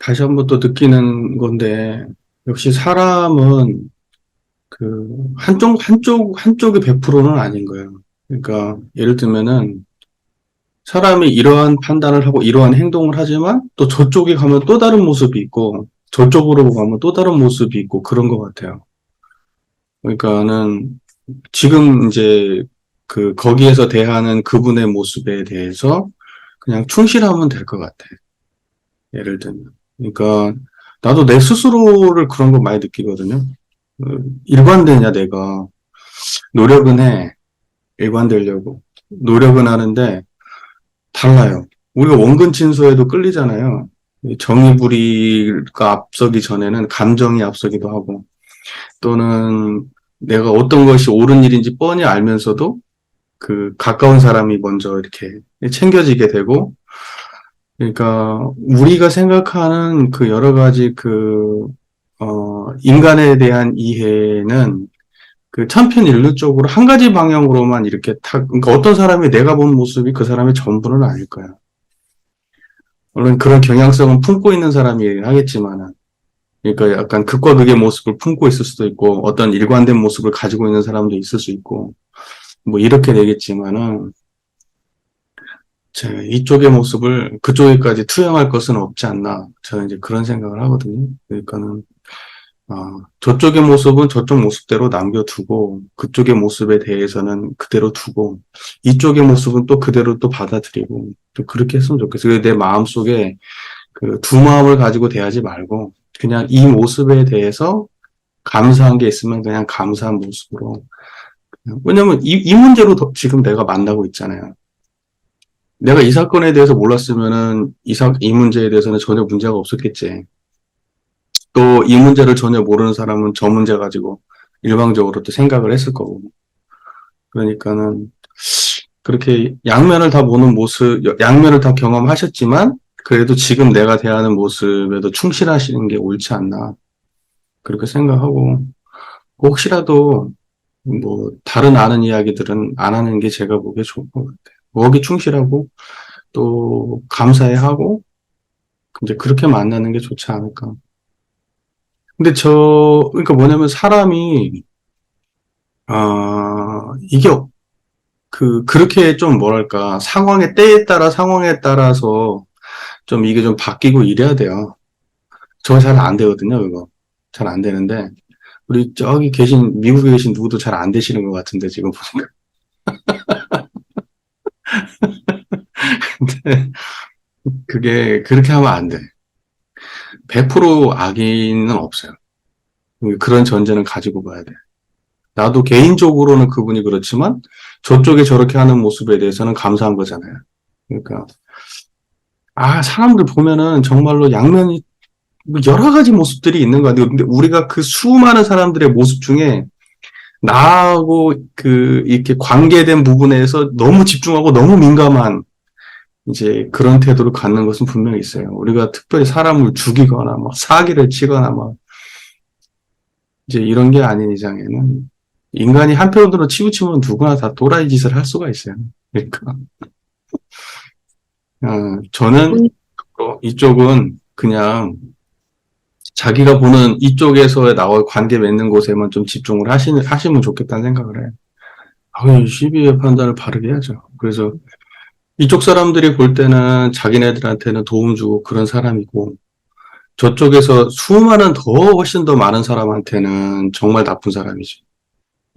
다시 한번 또 느끼는 건데, 역시 사람은 한쪽이 100%는 아닌 거예요. 그러니까, 예를 들면은, 사람이 이러한 판단을 하고 이러한 행동을 하지만, 또 저쪽에 가면 또 다른 모습이 있고, 저쪽으로 가면 또 다른 모습이 있고, 그런 것 같아요. 그러니까는, 지금 이제, 거기에서 대하는 그분의 모습에 대해서 그냥 충실하면 될 것 같아. 예를 들면. 그러니까, 나도 내 스스로를 그런 거 많이 느끼거든요. 일관되냐, 내가. 노력은 해. 일관되려고. 노력은 하는데, 달라요. 우리가 원근 친서에도 끌리잖아요. 정의부리가 앞서기 전에는 감정이 앞서기도 하고, 또는 내가 어떤 것이 옳은 일인지 뻔히 알면서도 가까운 사람이 먼저 이렇게 챙겨지게 되고, 그러니까 우리가 생각하는 그 여러 가지 인간에 대한 이해는 천편일률적으로 한 가지 방향으로만 이렇게 그러니까 어떤 사람이 내가 본 모습이 그 사람의 전부는 아닐 거야. 물론 그런 경향성은 품고 있는 사람이 하겠지만은, 그러니까 약간 극과 극의 모습을 품고 있을 수도 있고, 어떤 일관된 모습을 가지고 있는 사람도 있을 수 있고, 뭐 이렇게 되겠지만은, 이쪽의 모습을 그쪽에까지 투영할 것은 없지 않나. 저는 이제 그런 생각을 하거든요. 그러니까는, 저쪽의 모습은 저쪽 모습대로 남겨두고, 그쪽의 모습에 대해서는 그대로 두고, 이쪽의 모습은 또 그대로 또 받아들이고, 또 그렇게 했으면 좋겠어요. 내 마음속에 두 마음을 가지고 대하지 말고, 그냥 이 모습에 대해서 감사한 게 있으면 그냥 감사한 모습으로. 왜냐면 이 문제로 지금 내가 만나고 있잖아요. 내가 이 사건에 대해서 몰랐으면은 이 문제에 대해서는 전혀 문제가 없었겠지. 또 이 문제를 전혀 모르는 사람은 저 문제 가지고 일방적으로 또 생각을 했을 거고. 그러니까는 그렇게 양면을 다 보는 모습, 양면을 다 경험하셨지만 그래도 지금 내가 대하는 모습에도 충실하시는 게 옳지 않나. 그렇게 생각하고 혹시라도 뭐 다른 아는 이야기들은 안 하는 게 제가 보기에 좋을 것 같아요. 거기 충실하고 또 감사해하고 이제 그렇게 만나는 게 좋지 않을까. 근데 그러니까 뭐냐면 사람이, 이게 그렇게 좀 뭐랄까, 때에 따라 상황에 따라서 좀 이게 좀 바뀌고 이래야 돼요. 저 잘 안 되거든요, 그거. 잘 안 되는데, 우리 미국에 계신 누구도 잘 안 되시는 것 같은데, 지금 보니까. 근데 그게 그렇게 하면 안 돼. 100% 악의는 없어요. 그런 전제는 가지고 봐야 돼. 나도 개인적으로는 그분이 그렇지만 저쪽에 저렇게 하는 모습에 대해서는 감사한 거잖아요. 그러니까 사람들 보면은 정말로 양면이 뭐 여러 가지 모습들이 있는 거 같아요. 근데 우리가 그 수많은 사람들의 모습 중에 나하고 이렇게 관계된 부분에서 너무 집중하고 너무 민감한 이제 그런 태도를 갖는 것은 분명히 있어요. 우리가 특별히 사람을 죽이거나 막 사기를 치거나 막 이제 이런 게 아닌 이상에는 인간이 한편으로 치우치면 누구나 다 또라이 짓을 할 수가 있어요. 그러니까 저는 이쪽은 그냥 자기가 보는 이쪽에서의 나와 관계 맺는 곳에만 좀 집중을 하시면 좋겠다는 생각을 해요. 시비의 판단을 바르게 해야죠. 그래서 이쪽 사람들이 볼 때는 자기네들한테는 도움 주고 그런 사람이고 저쪽에서 수많은 훨씬 더 많은 사람한테는 정말 나쁜 사람이죠.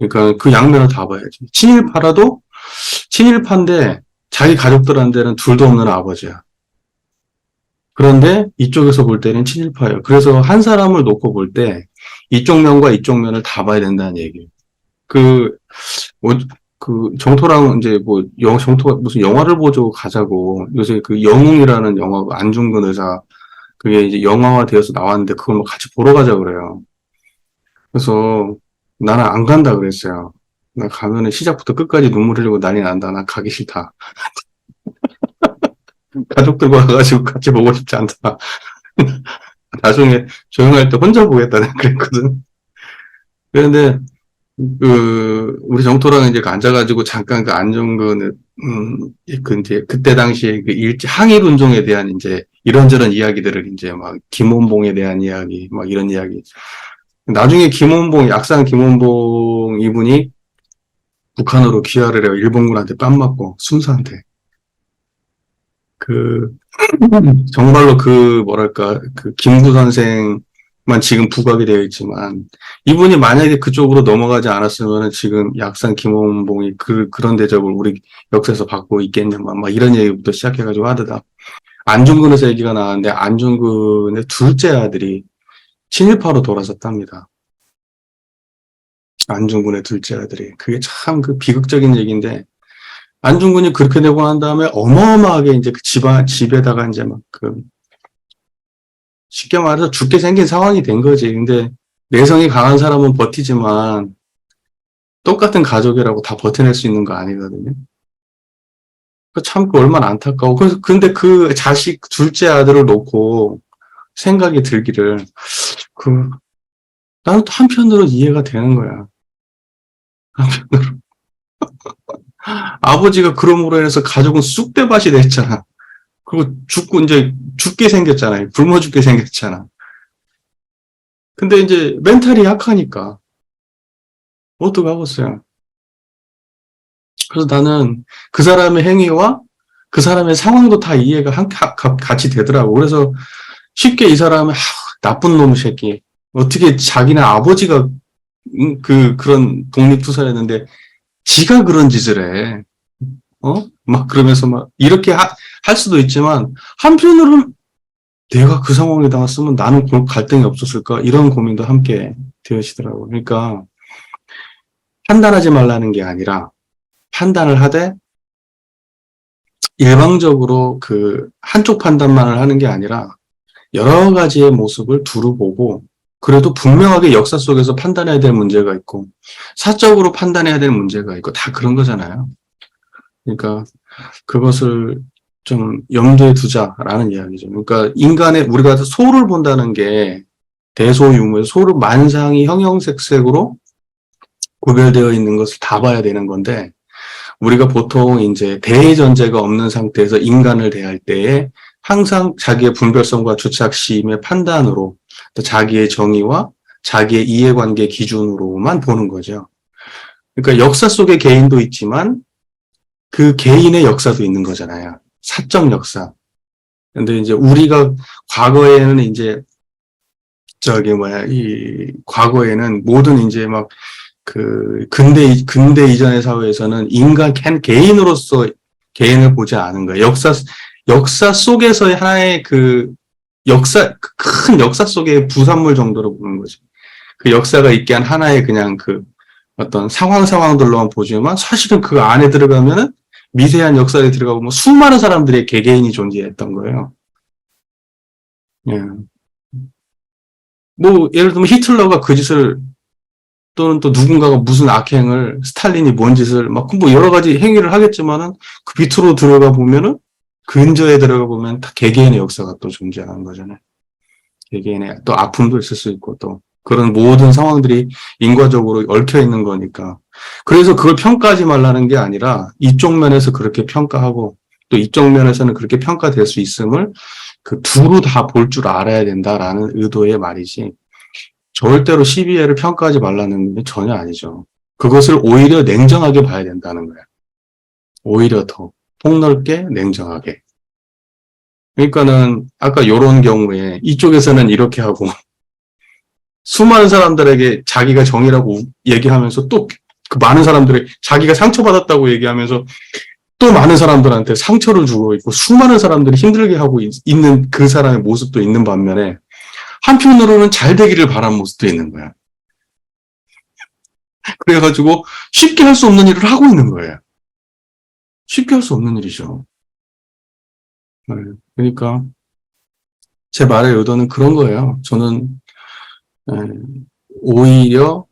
그러니까 그 양면을 다 봐야지. 친일파인데 자기 가족들한테는 둘도 없는 아버지야. 그런데 이쪽에서 볼 때는 친일파예요. 그래서 한 사람을 놓고 볼 때 이쪽 면과 이쪽 면을 다 봐야 된다는 얘기예요. 그, 뭐, 정토랑 이제 정토가 무슨 영화를 보죠 가자고. 요새 영웅이라는 영화, 안중근 의사, 그게 이제 영화화 되어서 나왔는데 그걸 뭐 같이 보러 가자 그래요. 그래서 나는 안 간다 그랬어요. 나 가면은 시작부터 끝까지 눈물 흘리고 난리 난다. 나 가기 싫다. 가족들과 가가지고 같이 보고 싶지 않다. 나중에 조용할 때 혼자 보겠다는 그랬거든. 그런데 우리 정토랑 이제 앉아가지고 잠깐 안중근, 이제 그때 당시에 항일 운동에 대한 이제 이런저런 이야기들을 이제 막 김원봉에 대한 이야기, 막 이런 이야기. 나중에 약산 김원봉 이분이 북한으로 귀화를 해요. 일본군한테 뺨 맞고, 순사한테. 그, 정말로 뭐랄까, 김구 선생만 지금 부각이 되어 있지만, 이분이 만약에 그쪽으로 넘어가지 않았으면 지금 약산 김원봉이 그런 대접을 우리 역사에서 받고 있겠냐마, 막 이런 얘기부터 시작해가지고 하다가, 안중근에서 얘기가 나왔는데, 안중근의 둘째 아들이 친일파로 돌아섰답니다. 안중근의 둘째 아들이. 그게 참 비극적인 얘기인데, 안중근이 그렇게 되고 난 다음에 어마어마하게 이제 집에다가 이제 쉽게 말해서 죽게 생긴 상황이 된 거지. 근데 내성이 강한 사람은 버티지만 똑같은 가족이라고 다 버텨낼 수 있는 거 아니거든요. 참 얼마나 안타까워. 그래서 근데 그 자식 둘째 아들을 놓고 생각이 들기를 나는 또 한편으로 이해가 되는 거야. 한편으로. 아버지가 그럼으로 인해서 가족은 쑥대밭이 됐잖아. 그리고 죽고 이제 죽게 생겼잖아요. 굶어 죽게 생겼잖아. 근데 이제 멘탈이 약하니까 어떡하겠어요. 그래서 나는 그 사람의 행위와 그 사람의 상황도 다 이해가 같이 되더라고. 그래서 쉽게 이 사람은 나쁜 놈 새끼. 어떻게 자기네 아버지가 그런 독립투사였는데 지가 그런 짓을 해. 막 그러면서 막 이렇게 할 수도 있지만 한편으로는 내가 그 상황에 나왔으면 나는 갈등이 없었을까? 이런 고민도 함께 되어지더라고요. 그러니까 판단하지 말라는 게 아니라 판단을 하되 일방적으로 한쪽 판단만을 하는 게 아니라 여러 가지의 모습을 두루 보고 그래도 분명하게 역사 속에서 판단해야 될 문제가 있고 사적으로 판단해야 될 문제가 있고 다 그런 거잖아요. 그러니까 그것을 좀 염두에 두자라는 이야기죠. 그러니까 우리가 소를 본다는 게 대소유무에서 소를 만상이 형형색색으로 구별되어 있는 것을 다 봐야 되는 건데 우리가 보통 이제 대전제가 없는 상태에서 인간을 대할 때에 항상 자기의 분별성과 주착심의 판단으로 또 자기의 정의와 자기의 이해관계 기준으로만 보는 거죠. 그러니까 역사 속의 개인도 있지만 그 개인의 역사도 있는 거잖아요. 사적 역사. 근데 이제 우리가 과거에는 이제 과거에는 모든 이제 근대 이전의 사회에서는 개인으로서 개인을 보지 않은 거예요. 역사 속에서의 하나의 큰 역사 속의 부산물 정도로 보는 거죠. 그 역사가 있게 한 하나의 그냥 어떤 상황들로만 보지만 사실은 그 안에 들어가면은 미세한 역사에 들어가보면 수많은 사람들의 개개인이 존재했던 거예요. 예. 예를 들면 히틀러가 그 짓을 또는 또 누군가가 무슨 악행을 스탈린이 뭔 짓을 여러 가지 행위를 하겠지만은 그 밑으로 들어가 보면은 근저에 들어가 보면 다 개개인의 역사가 또 존재하는 거잖아요. 개개인의 또 아픔도 있을 수 있고 또 그런 모든 상황들이 인과적으로 얽혀 있는 거니까. 그래서 그걸 평가하지 말라는 게 아니라 이쪽 면에서 그렇게 평가하고 또 이쪽 면에서는 그렇게 평가될 수 있음을 두루 다 볼 줄 알아야 된다라는 의도의 말이지. 절대로 시비애를 평가하지 말라는 게 전혀 아니죠. 그것을 오히려 냉정하게 봐야 된다는 거예요. 오히려 더 폭넓게 냉정하게. 그러니까는 아까 요런 경우에 이쪽에서는 이렇게 하고 수많은 사람들에게 자기가 정의라고 얘기하면서 또 그 많은 사람들이 자기가 상처받았다고 얘기하면서 또 많은 사람들한테 상처를 주고 있고 수많은 사람들이 힘들게 하고 있는 그 사람의 모습도 있는 반면에 한편으로는 잘 되기를 바라는 모습도 있는 거야. 그래가지고 쉽게 할 수 없는 일을 하고 있는 거예요. 쉽게 할 수 없는 일이죠. 그러니까 제 말의 의도는 그런 거예요. 저는 오히려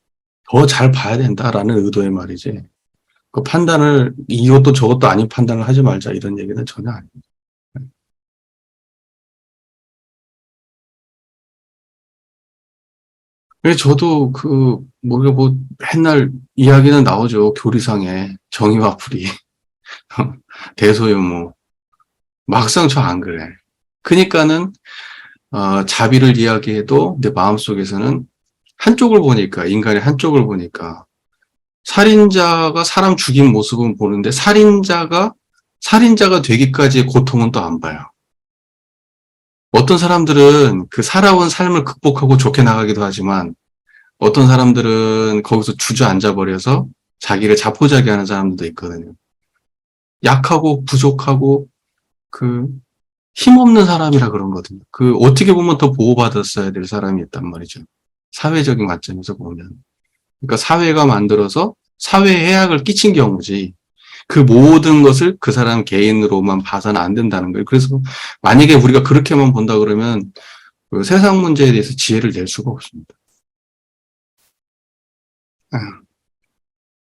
더 잘 봐야 된다라는 의도의 말이지. 그 판단을 이것도 저것도 아닌 판단을 하지 말자 이런 얘기는 전혀 아닙니다. 저도 맨날 이야기는 나오죠. 교리상에 정의와 불의, 대소유무. 막상 저 안 그래. 그러니까는 자비를 이야기해도 내 마음속에서는 한쪽을 보니까, 인간의 한쪽을 보니까 살인자가 사람 죽인 모습은 보는데 살인자가 되기까지의 고통은 또 안 봐요. 어떤 사람들은 그 살아온 삶을 극복하고 좋게 나가기도 하지만 어떤 사람들은 거기서 주저앉아 버려서 자기를 자포자기하는 사람들도 있거든요. 약하고 부족하고 그 힘없는 사람이라 그런 거거든요. 그 어떻게 보면 더 보호받았어야 될 사람이 있단 말이죠. 사회적인 관점에서 보면. 그러니까 사회가 만들어서 사회에 해악을 끼친 경우지 그 모든 것을 그 사람 개인으로만 봐서는 안 된다는 거예요. 그래서 만약에 우리가 그렇게만 본다 그러면 그 세상 문제에 대해서 지혜를 낼 수가 없습니다.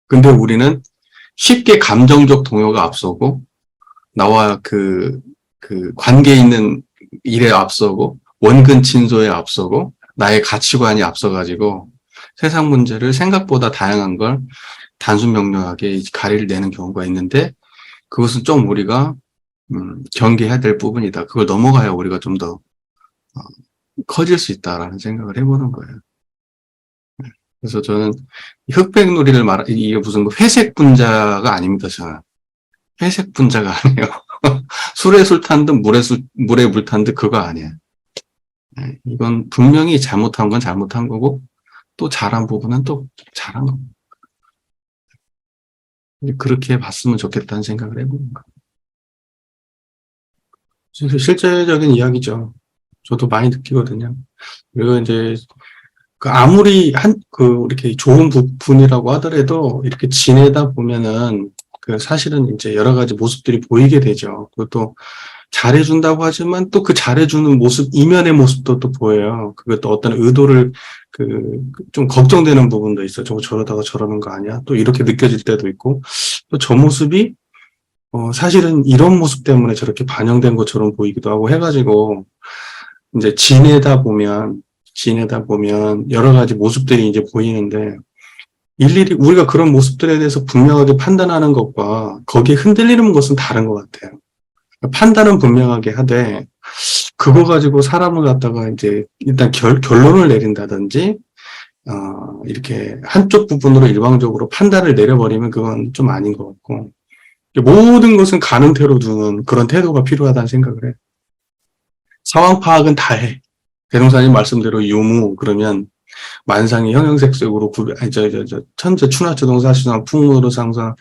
근데 우리는 쉽게 감정적 동요가 앞서고 나와 그 관계 있는 일에 앞서고 원근 진소에 앞서고 나의 가치관이 앞서가지고 세상 문제를 생각보다 다양한 걸 단순 명료하게 가리를 내는 경우가 있는데 그것은 좀 우리가 경계해야 될 부분이다. 그걸 넘어가야 우리가 좀 더 커질 수 있다라는 생각을 해보는 거예요. 그래서 저는 흑백놀이를 이게 무슨 회색 분자가 아닙니다. 저는 회색 분자가 아니에요. 술에 술 탄 듯 물에 물 탄 듯 그거 아니에요. 이건 분명히 잘못한 건 잘못한 거고 또 잘한 부분은 또 잘한 겁니다. 그렇게 봤으면 좋겠다는 생각을 해보는 거예요. 실제적인 이야기죠. 저도 많이 느끼거든요. 그리고 이제 아무리 이렇게 좋은 부분이라고 하더라도 이렇게 지내다 보면은 사실은 이제 여러 가지 모습들이 보이게 되죠. 그것도 잘해준다고 하지만 또 그 잘해주는 모습, 이면의 모습도 또 보여요. 그것도 어떤 의도를 좀 걱정되는 부분도 있어. 저거 저러다가 저러는 거 아니야? 또 이렇게 느껴질 때도 있고, 또 저 모습이 사실은 이런 모습 때문에 저렇게 반영된 것처럼 보이기도 하고 해가지고 이제 지내다 보면 여러 가지 모습들이 이제 보이는데 일일이 우리가 그런 모습들에 대해서 분명하게 판단하는 것과 거기에 흔들리는 것은 다른 것 같아요. 판단은 분명하게 하되 그거 가지고 사람을 갖다가 이제 일단 결론을 내린다든지 이렇게 한쪽 부분으로 일방적으로 판단을 내려버리면 그건 좀 아닌 것 같고 모든 것은 가능태로 두는 그런 태도가 필요하다는 생각을 해요. 상황 파악은 다 해. 대동사님 말씀대로 유무 그러면 만상이 형형색색으로 천재 추나처 동사시나 풍무로 상상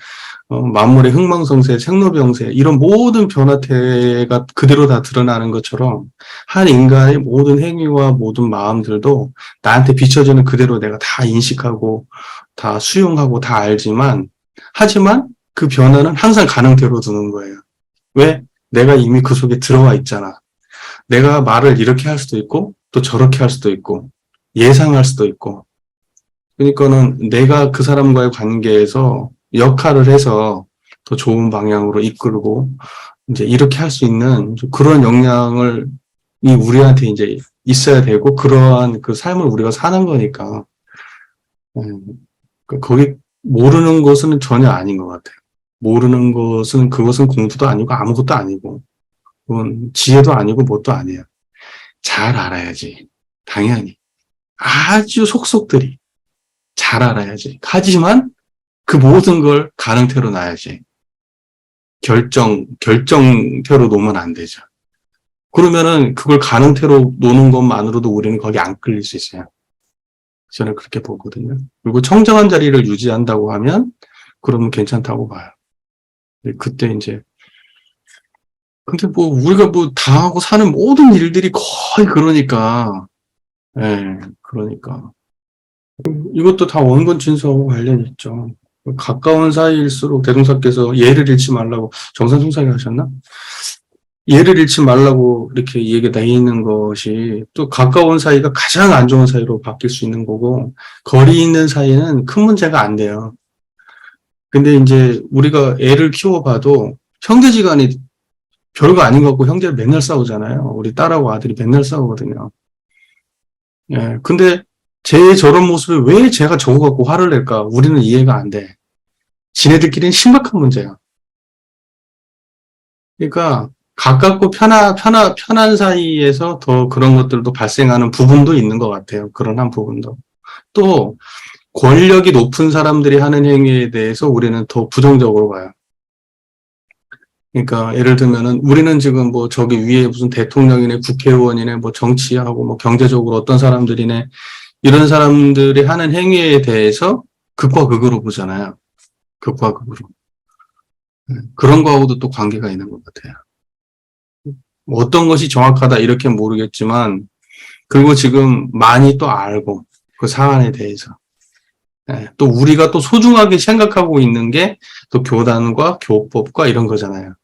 만물의 흥망성쇠 생로병세 이런 모든 변화태가 그대로 다 드러나는 것처럼 한 인간의 모든 행위와 모든 마음들도 나한테 비춰지는 그대로 내가 다 인식하고 다 수용하고 다 알지만 하지만 그 변화는 항상 가능태로 두는 거예요. 왜? 내가 이미 그 속에 들어와 있잖아. 내가 말을 이렇게 할 수도 있고 또 저렇게 할 수도 있고 예상할 수도 있고 그러니까는 내가 그 사람과의 관계에서 역할을 해서 더 좋은 방향으로 이끌고 이제 이렇게 할 수 있는 그런 역량을 우리한테 이제 있어야 되고 그러한 그 삶을 우리가 사는 거니까 거기 모르는 것은 전혀 아닌 것 같아요. 모르는 것은 그것은 공부도 아니고 아무것도 아니고 그건 지혜도 아니고 뭣도 아니에요. 잘 알아야지. 당연히. 아주 속속들이 잘 알아야지. 하지만 그 모든 걸 가능태로 놔야지. 결정태로 놓으면 안 되죠. 그러면은 그걸 가능태로 놓는 것만으로도 우리는 거기 안 끌릴 수 있어요. 저는 그렇게 보거든요. 그리고 청정한 자리를 유지한다고 하면 그러면 괜찮다고 봐요. 그때 이제 근데 우리가 당하고 사는 모든 일들이 거의 그러니까 그러니까 이것도 다 원본 진서하고 관련이 있죠. 가까운 사이일수록 대종사께서 예를 잃지 말라고 정산송사에 하셨나? 예를 잃지 말라고 이렇게 얘기가 돼 있는 것이 또 가까운 사이가 가장 안 좋은 사이로 바뀔 수 있는 거고 거리 있는 사이는 큰 문제가 안 돼요. 근데 이제 우리가 애를 키워봐도 형제지간이 별거 아닌 것 같고 형제를 맨날 싸우잖아요. 우리 딸하고 아들이 맨날 싸우거든요. 근데 제 저런 모습에 왜 제가 저거 갖고 화를 낼까? 우리는 이해가 안 돼. 지네들끼리는 심각한 문제야. 그러니까 가깝고 편한 사이에서 더 그런 것들도 발생하는 부분도 있는 것 같아요. 그런 한 부분도. 또, 권력이 높은 사람들이 하는 행위에 대해서 우리는 더 부정적으로 봐요. 그러니까, 예를 들면은, 우리는 지금 뭐 저기 위에 무슨 대통령이네, 국회의원이네, 뭐 정치하고 뭐 경제적으로 어떤 사람들이네, 이런 사람들이 하는 행위에 대해서 극과 극으로 보잖아요. 극과 극으로. 그런 거하고도 또 관계가 있는 것 같아요. 뭐 어떤 것이 정확하다 이렇게 모르겠지만, 그리고 지금 많이 또 알고, 그 사안에 대해서. 또 우리가 또 소중하게 생각하고 있는 게 또 교단과 교법과 이런 거잖아요.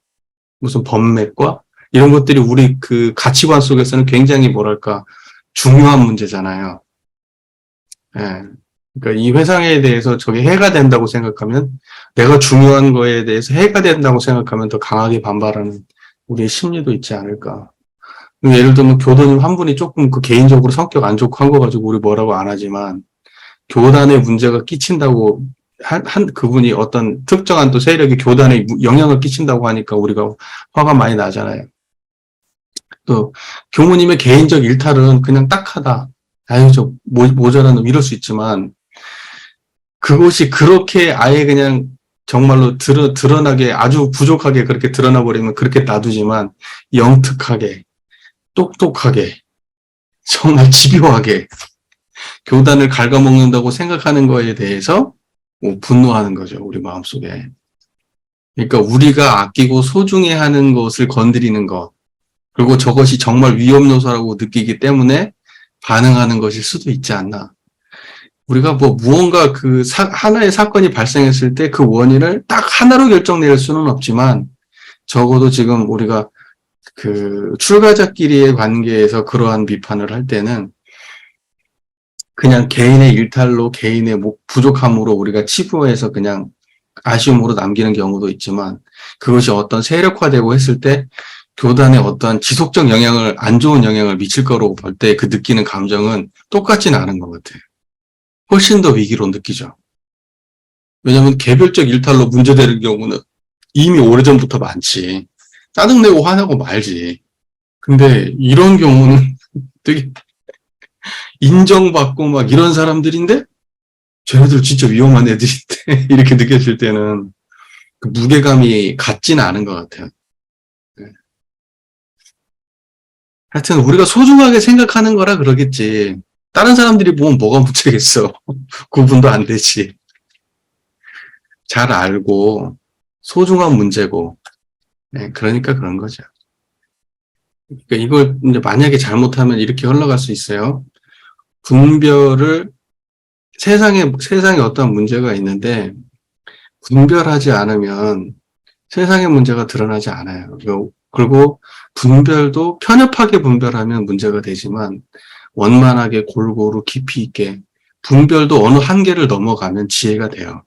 무슨 법맥과 이런 것들이 우리 그 가치관 속에서는 굉장히 뭐랄까, 중요한 문제잖아요. 예. 그러니까 이 회상에 대해서 저게 해가 된다고 생각하면, 내가 중요한 거에 대해서 해가 된다고 생각하면 더 강하게 반발하는 우리의 심리도 있지 않을까. 예를 들면 교도님 한 분이 조금 그 개인적으로 성격 안 좋고 한 거 가지고 우리 뭐라고 안 하지만, 교단에 문제가 끼친다고 그분이 어떤 특정한 또 세력이 교단에 영향을 끼친다고 하니까 우리가 화가 많이 나잖아요. 또 교무님의 개인적 일탈은 그냥 딱하다. 아유, 저 모자란 놈 이럴 수 있지만, 그것이 그렇게 아예 그냥 정말로 드러나게 아주 부족하게 그렇게 드러나 버리면 그렇게 놔두지만, 영특하게, 똑똑하게, 정말 집요하게 교단을 갉아먹는다고 생각하는 거에 대해서 뭐 분노하는 거죠, 우리 마음속에. 그러니까 우리가 아끼고 소중히 하는 것을 건드리는 것, 그리고 저것이 정말 위험 요소라고 느끼기 때문에 반응하는 것일 수도 있지 않나. 우리가 뭐 무언가 그 하나의 사건이 발생했을 때 그 원인을 딱 하나로 결정낼 수는 없지만, 적어도 지금 우리가 그 출가자끼리의 관계에서 그러한 비판을 할 때는 그냥 개인의 일탈로 개인의 부족함으로 우리가 치부해서 그냥 아쉬움으로 남기는 경우도 있지만, 그것이 어떤 세력화되고 했을 때 교단에 어떤 지속적 영향을, 안 좋은 영향을 미칠 거라고 볼 때 그 느끼는 감정은 똑같지는 않은 것 같아요. 훨씬 더 위기로 느끼죠. 왜냐하면 개별적 일탈로 문제되는 경우는 이미 오래전부터 많지. 짜증내고 화나고 말지. 근데 이런 경우는 되게 인정받고 막 이런 사람들인데, 쟤네들 진짜 위험한 애들인데 이렇게 느껴질 때는 그 무게감이 같지는 않은 것 같아요. 네. 하여튼 우리가 소중하게 생각하는 거라 그러겠지. 다른 사람들이 보면 뭐가 문제겠어. 구분도 안 되지. 잘 알고 소중한 문제고. 네, 그러니까 그런 거죠. 그러니까 이걸 이제 만약에 잘못하면 이렇게 흘러갈 수 있어요. 분별을 세상에 어떤 문제가 있는데 분별하지 않으면 세상의 문제가 드러나지 않아요. 그리고 분별도 편협하게 분별하면 문제가 되지만 원만하게 골고루 깊이 있게 분별도 어느 한계를 넘어가면 지혜가 돼요.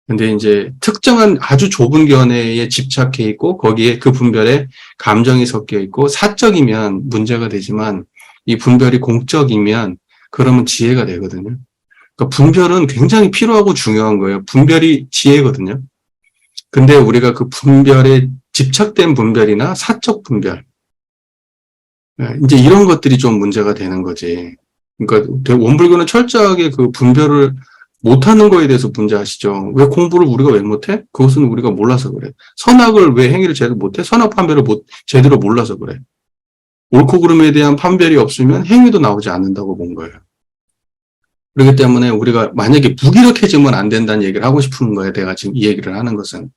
근데 이제 특정한 아주 좁은 견해에 집착해 있고 거기에 그 분별에 감정이 섞여 있고 사적이면 문제가 되지만, 이 분별이 공적이면 그러면 지혜가 되거든요. 그러니까 분별은 굉장히 필요하고 중요한 거예요. 분별이 지혜거든요. 근데 우리가 그 분별에 집착된 분별이나 사적 분별, 이제 이런 것들이 좀 문제가 되는 거지. 그러니까 원불교는 철저하게 그 분별을 못하는 거에 대해서 문제하시죠. 왜 공부를 우리가 왜 못해? 그것은 우리가 몰라서 그래. 선악을 왜 행위를 제대로 못해? 선악 판별을 제대로 몰라서 그래. 옳고 그름에 대한 판별이 없으면 행위도 나오지 않는다고 본 거예요. 그렇기 때문에 우리가 만약에 무기력해지면 안 된다는 얘기를 하고 싶은 거예요. 내가 지금 이 얘기를 하는 것은.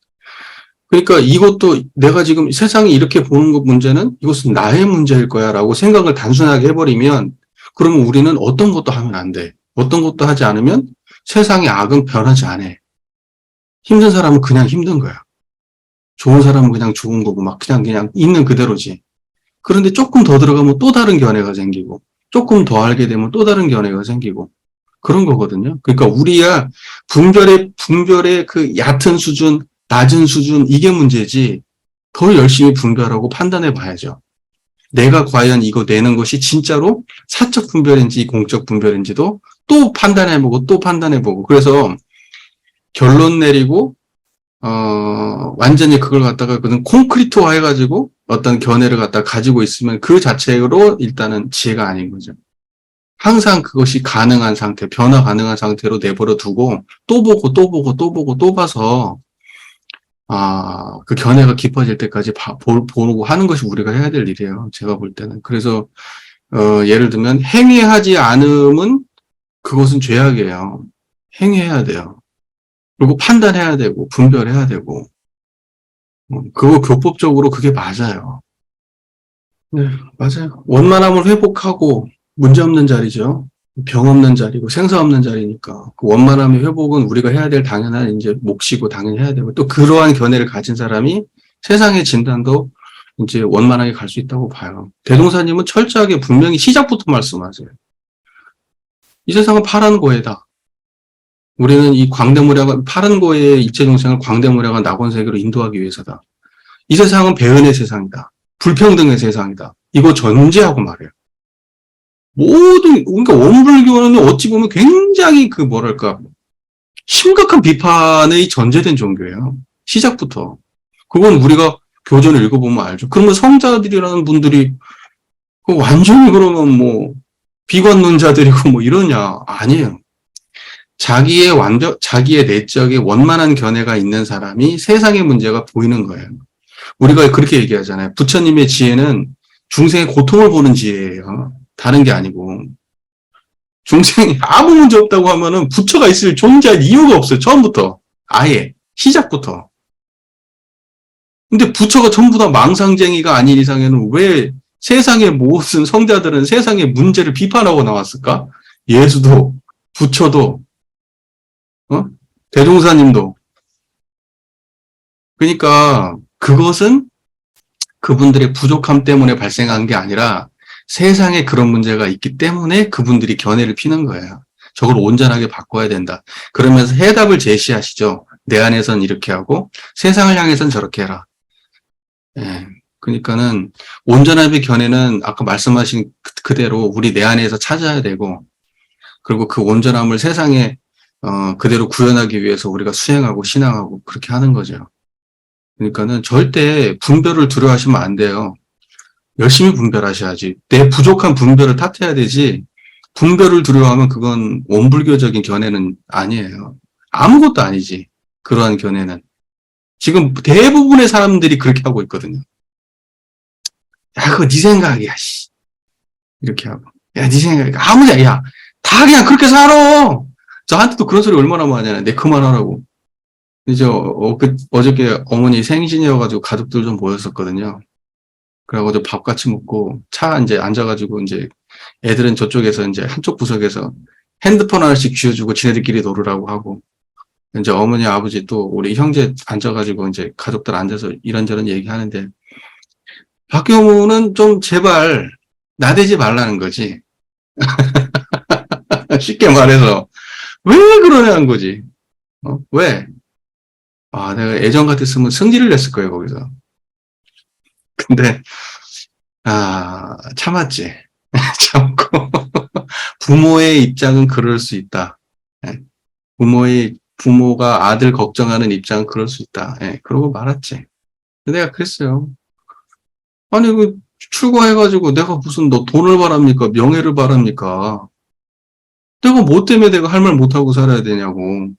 그러니까 이것도 내가 지금 세상이 이렇게 보는 것 문제는 이것은 나의 문제일 거야 라고 생각을 단순하게 해버리면, 그러면 우리는 어떤 것도 하면 안 돼. 어떤 것도 하지 않으면 세상의 악은 변하지 않아. 힘든 사람은 그냥 힘든 거야. 좋은 사람은 그냥 좋은 거고 막 그냥 있는 그대로지. 그런데 조금 더 들어가면 또 다른 견해가 생기고, 조금 더 알게 되면 또 다른 견해가 생기고, 그런 거거든요. 그러니까 우리야 분별의 그 얕은 수준, 낮은 수준, 이게 문제지, 더 열심히 분별하고 판단해 봐야죠. 내가 과연 이거 내는 것이 진짜로 사적 분별인지 공적 분별인지도 또 판단해보고 또 판단해보고. 그래서 결론 내리고 완전히 그걸 갖다가 그냥 콘크리트화 해가지고 어떤 견해를 갖다 가지고 있으면 그 자체로 일단은 지혜가 아닌 거죠. 항상 그것이 가능한 상태, 변화 가능한 상태로 내버려 두고 또 보고 또 보고 또 보고 또 봐서 그 견해가 깊어질 때까지 보고 하는 것이 우리가 해야 될 일이에요. 제가 볼 때는. 그래서 예를 들면 행위하지 않음은 그것은 죄악이에요. 행위해야 돼요. 그리고 판단해야 되고 분별해야 되고 그거 교법적으로 그게 맞아요. 네, 맞아요. 원만함을 회복하고 문제없는 자리죠. 병 없는 자리고 생사 없는 자리니까 그 원만함의 회복은 우리가 해야 될 당연한 이제 몫이고 당연히 해야 되고 또 그러한 견해를 가진 사람이 세상의 진단도 이제 원만하게 갈 수 있다고 봐요. 대동사님은 철저하게 분명히 시작부터 말씀하세요. 이 세상은 파란 고해다. 우리는 이 광대무량한 파란 고해의 일체동생을 광대무량한 낙원세계로 인도하기 위해서다. 이 세상은 배은의 세상이다. 불평등의 세상이다. 이거 전제하고 말해요. 그러니까 원불교는 어찌 보면 굉장히 뭐랄까, 심각한 비판의 전제된 종교예요. 시작부터. 그건 우리가 교전을 읽어보면 알죠. 그러면 성자들이라는 분들이, 완전히 그러면 비관론자들이고 이러냐. 아니에요. 자기의 내적에 원만한 견해가 있는 사람이 세상의 문제가 보이는 거예요. 우리가 그렇게 얘기하잖아요. 부처님의 지혜는 중생의 고통을 보는 지혜예요. 다른 게 아니고. 중생이 아무 문제 없다고 하면은 부처가 존재할 이유가 없어요. 처음부터. 아예. 시작부터. 근데 부처가 전부 다 망상쟁이가 아닌 이상에는 왜 세상의 모든 성자들은 세상의 문제를 비판하고 나왔을까? 예수도, 부처도, 대종사님도. 그러니까 그것은 그분들의 부족함 때문에 발생한 게 아니라 세상에 그런 문제가 있기 때문에 그분들이 견해를 피는 거예요. 저걸 온전하게 바꿔야 된다. 그러면서 해답을 제시하시죠. 내 안에선 이렇게 하고 세상을 향해선 저렇게 해라. 예. 그러니까는 온전함의 견해는 아까 말씀하신 그대로 우리 내 안에서 찾아야 되고 그리고 그 온전함을 세상에 그대로 구현하기 위해서 우리가 수행하고 신앙하고 그렇게 하는 거죠. 그러니까는 절대 분별을 두려워하시면 안 돼요. 열심히 분별하셔야지. 내 부족한 분별을 탓해야 되지. 분별을 두려워하면 그건 원불교적인 견해는 아니에요. 아무것도 아니지. 그러한 견해는. 지금 대부분의 사람들이 그렇게 하고 있거든요. 야, 그거 네 생각이야, 씨. 이렇게 하고. 야, 네 생각이야. 아무냐, 야. 다 그냥 그렇게 살아. 저한테도 그런 소리 얼마나 많이 하냐. 내 그만하라고. 이제 어저께 어머니 생신이어가지고 가족들 좀 모였었거든요. 그래가지고 밥 같이 먹고 차 이제 앉아가지고 이제 애들은 저쪽에서 이제 한쪽 구석에서 핸드폰 하나씩 쥐어주고 지네들끼리 놀으라고 하고 이제 어머니 아버지 또 우리 형제 앉아가지고 이제 가족들 앉아서 이런저런 얘기하는데 박경호는 좀 제발 나대지 말라는 거지. 쉽게 말해서 왜 그러냐는 거지. 왜? 내가 예전 같았으면 승질을 냈을 거예요 거기서. 근데 참았지. 참고 부모의 입장은 그럴 수 있다. 예. 부모가 아들 걱정하는 입장은 그럴 수 있다. 예. 그러고 말았지. 내가 그랬어요. 아니 출가해가지고 내가 무슨 너 돈을 바랍니까? 명예를 바랍니까? 내가 뭐 때문에 내가 할 말 못하고 살아야 되냐고.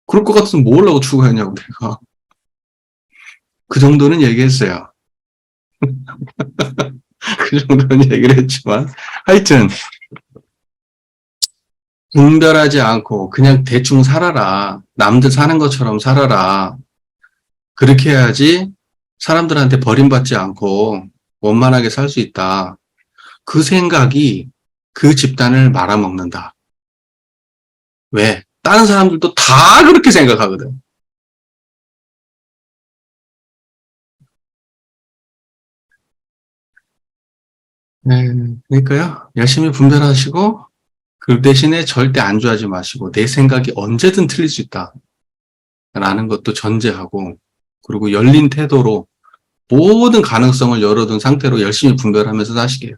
그럴 것 같으면 뭐 하려고 출가했냐고 내가. 그 정도는 얘기했어요. 그 정도는 얘기를 했지만 하여튼 분별하지 않고 그냥 대충 살아라. 남들 사는 것처럼 살아라. 그렇게 해야지 사람들한테 버림받지 않고 원만하게 살 수 있다. 그 생각이 그 집단을 말아먹는다. 왜? 다른 사람들도 다 그렇게 생각하거든. 네, 그러니까요. 열심히 분별하시고 그 대신에 절대 안주하지 마시고 내 생각이 언제든 틀릴 수 있다. 라는 것도 전제하고 그리고 열린 태도로 모든 가능성을 열어둔 상태로 열심히 분별하면서 사시게요.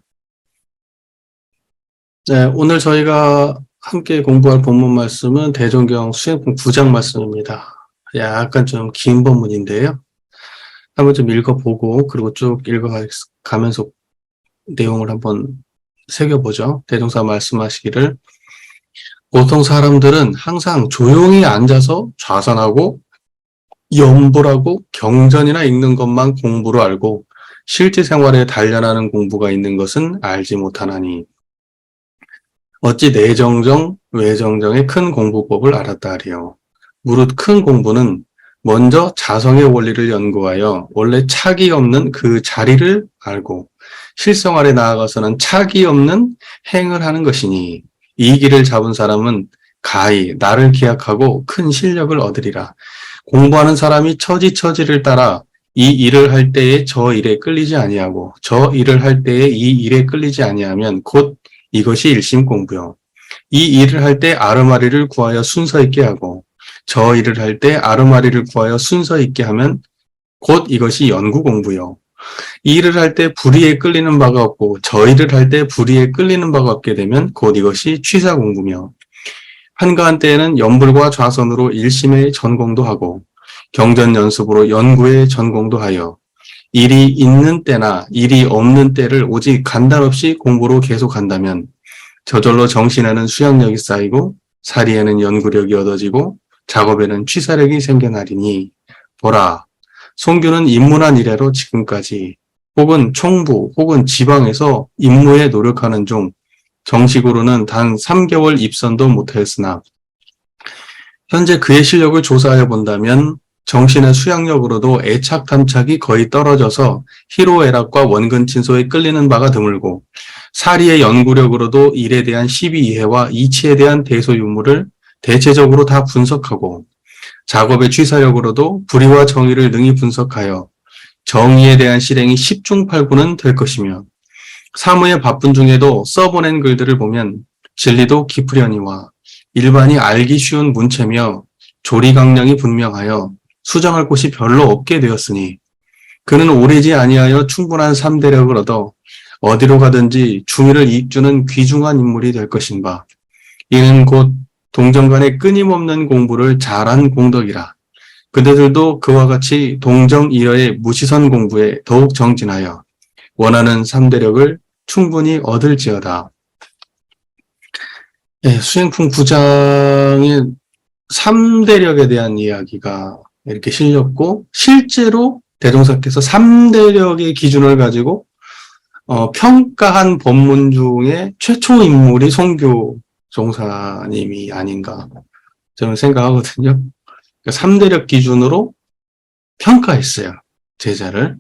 네, 오늘 저희가 함께 공부할 본문 말씀은 대종경 수행품 9장 말씀입니다. 약간 좀 긴 본문인데요. 한번 좀 읽어보고, 그리고 쭉 읽어가면서 내용을 한번 새겨보죠. 대종사 말씀하시기를, 보통 사람들은 항상 조용히 앉아서 좌선하고 연불하고 경전이나 읽는 것만 공부로 알고 실제 생활에 단련하는 공부가 있는 것은 알지 못하나니 어찌 내정정 외정정의 큰 공부법을 알았다 하리요. 무릇 큰 공부는 먼저 자성의 원리를 연구하여 원래 착이 없는 그 자리를 알고 실생활에 나아가서는 착이 없는 행을 하는 것이니 이 길을 잡은 사람은 가히 나를 기약하고 큰 실력을 얻으리라. 공부하는 사람이 처지처지를 따라 이 일을 할 때에 저 일에 끌리지 아니하고 저 일을 할 때에 이 일에 끌리지 아니하면 곧 이것이 일심 공부요. 이 일을 할 때 아르마리를 구하여 순서 있게 하고 저 일을 할 때 아르마리를 구하여 순서 있게 하면 곧 이것이 연구 공부요. 이 일을 할 때 불의에 끌리는 바가 없고 저 일을 할 때 불의에 끌리는 바가 없게 되면 곧 이것이 취사 공부며 한가한 때에는 연불과 좌선으로 일심의 전공도 하고 경전 연습으로 연구의 전공도 하여 일이 있는 때나 일이 없는 때를 오직 간단 없이 공부로 계속한다면 저절로 정신에는 수양력이 쌓이고 사리에는 연구력이 얻어지고 작업에는 취사력이 생겨나리니 보라, 송규는 입문한 이래로 지금까지 혹은 총부 혹은 지방에서 임무에 노력하는 중 정식으로는 단 3개월 입선도 못하였으나 현재 그의 실력을 조사하여 본다면 정신의 수양력으로도 애착 탐착이 거의 떨어져서 희로애락과 원근친소에 끌리는 바가 드물고 사리의 연구력으로도 일에 대한 시비이해와 이치에 대한 대소유무를 대체적으로 다 분석하고 작업의 취사력으로도 불의와 정의를 능히 분석하여 정의에 대한 실행이 10중 8구는 될 것이며 사무에 바쁜 중에도 써보낸 글들을 보면 진리도 깊으려니와 일반이 알기 쉬운 문체며 조리강령이 분명하여 수정할 곳이 별로 없게 되었으니 그는 오래지 아니하여 충분한 3대력을 얻어 어디로 가든지 중의를 이익주는 귀중한 인물이 될 것인가. 이는 곧 동정간의 끊임없는 공부를 잘한 공덕이라. 그대들도 그와 같이 동정이어의 무시선 공부에 더욱 정진하여 원하는 3대력을 충분히 얻을지어다. 예, 수행품 9장의 3대력에 대한 이야기가 이렇게 실렸고 실제로 대종사께서 3대력의 기준을 가지고 평가한 법문 중에 최초 인물이 송교 종사님이 아닌가 저는 생각하거든요. 3대력 기준으로 평가했어요. 제자를.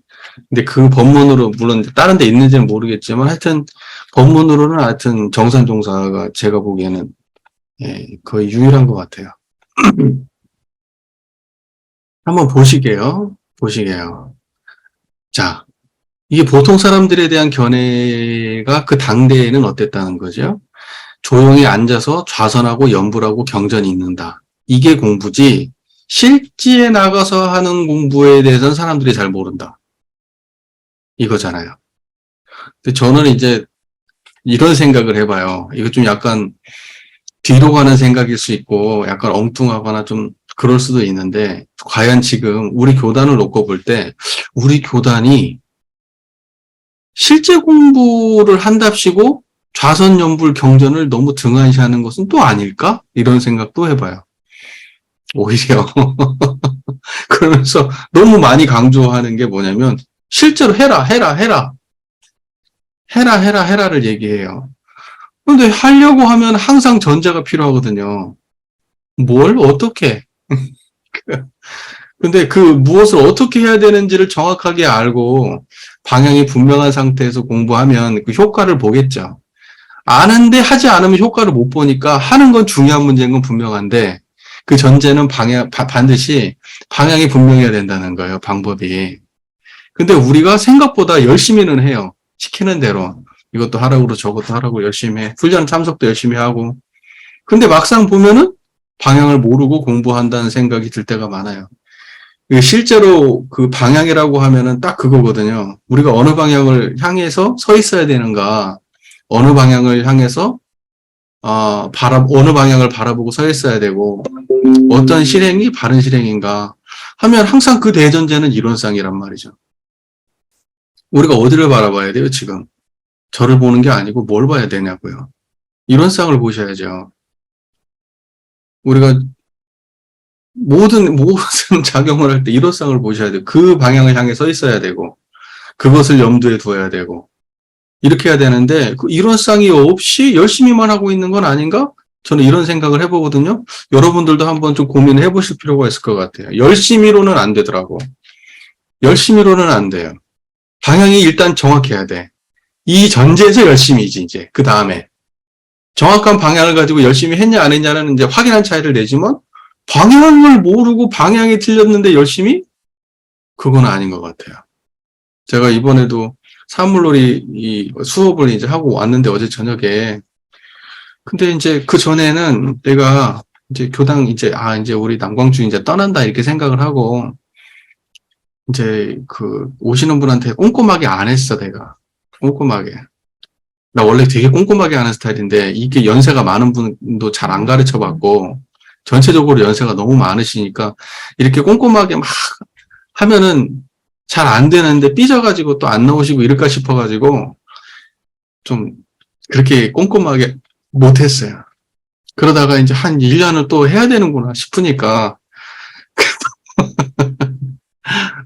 근데 그 법문으로 물론 다른 데 있는지는 모르겠지만 하여튼 법문으로는 하여튼 정산종사가 제가 보기에는 거의 유일한 것 같아요. 한번 보시게요. 자, 이게 보통 사람들에 대한 견해가 그 당대에는 어땠다는 거죠? 조용히 앉아서 좌선하고 연불하고 경전이 있는다. 이게 공부지 실지에 나가서 하는 공부에 대해서는 사람들이 잘 모른다. 이거잖아요. 근데 저는 이제 이런 생각을 해봐요. 이거 좀 약간 뒤로 가는 생각일 수 있고 약간 엉뚱하거나 좀 그럴 수도 있는데 과연 지금 우리 교단을 놓고 볼 때 우리 교단이 실제 공부를 한답시고 좌선 연불 경전을 너무 등한시하는 것은 또 아닐까? 이런 생각도 해봐요. 오히려 그러면서 너무 많이 강조하는 게 뭐냐면 실제로 해라를 얘기해요. 근데 하려고 하면 항상 전제가 필요하거든요. 뭘 어떻게 근데 그 무엇을 어떻게 해야 되는지를 정확하게 알고 방향이 분명한 상태에서 공부하면 그 효과를 보겠죠. 아는데 하지 않으면 효과를 못 보니까 하는 건 중요한 문제인 건 분명한데 그 전제는 반드시 방향이 분명해야 된다는 거예요. 방법이. 근데 우리가 생각보다 열심히는 해요. 시키는 대로. 이것도 하라고 저것도 하라고 열심히 해. 훈련 참석도 열심히 하고. 근데 막상 보면은 방향을 모르고 공부한다는 생각이 들 때가 많아요. 실제로 그 방향이라고 하면은 딱 그거거든요. 우리가 어느 방향을 향해서 서 있어야 되는가, 어느 방향을 향해서 어느 방향을 바라보고 서 있어야 되고, 어떤 실행이 바른 실행인가. 하면 항상 그 대전제는 이론상이란 말이죠. 우리가 어디를 바라봐야 돼요, 지금? 저를 보는 게 아니고 뭘 봐야 되냐고요. 이론상을 보셔야죠. 우리가 모든 작용을 할 때 이론상을 보셔야 돼요. 그 방향을 향해 서 있어야 되고, 그것을 염두에 두어야 되고, 이렇게 해야 되는데, 그 이론상이 없이 열심히만 하고 있는 건 아닌가? 저는 이런 생각을 해보거든요. 여러분들도 한번 좀 고민을 해보실 필요가 있을 것 같아요. 열심히로는 안 되더라고. 열심히로는 안 돼요. 방향이 일단 정확해야 돼. 이 전제에서 열심히지, 이제. 그 다음에. 정확한 방향을 가지고 열심히 했냐, 안 했냐는 이제 확인한 차이를 내지만, 방향을 모르고 방향이 틀렸는데 열심히? 그건 아닌 것 같아요. 제가 이번에도 사물놀이 이 수업을 이제 하고 왔는데 어제 저녁에. 근데 이제 그 전에는 내가 이제 교당 이제, 이제 우리 남광주 이제 떠난다 이렇게 생각을 하고, 이제 그 오시는 분한테 꼼꼼하게 안 했어, 내가. 꼼꼼하게. 나 원래 되게 꼼꼼하게 하는 스타일인데, 이게 연세가 많은 분도 잘 안 가르쳐 받고, 전체적으로 연세가 너무 많으시니까, 이렇게 꼼꼼하게 막 하면은 잘 안 되는데, 삐져가지고 또 안 나오시고 이럴까 싶어가지고, 좀 그렇게 꼼꼼하게 못했어요. 그러다가 이제 한 1년을 또 해야 되는구나 싶으니까,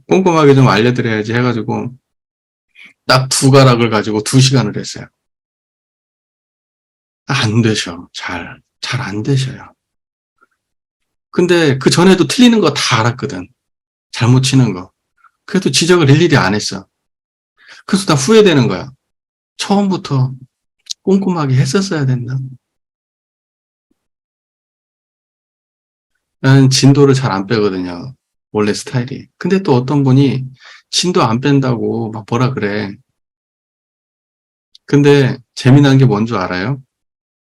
꼼꼼하게 좀 알려드려야지 해가지고, 딱 두 가락을 가지고 2시간을 했어요. 안 되셔. 잘 안 되셔요. 근데 그 전에도 틀리는 거 다 알았거든. 잘못 치는 거. 그래도 지적을 일일이 안 했어. 그래서 나 후회되는 거야. 처음부터 꼼꼼하게 했었어야 됐나? 나는 진도를 잘 안 빼거든요. 원래 스타일이. 근데 또 어떤 분이 진도 안 뺀다고 막 뭐라 그래. 근데 재미난 게 뭔 줄 알아요?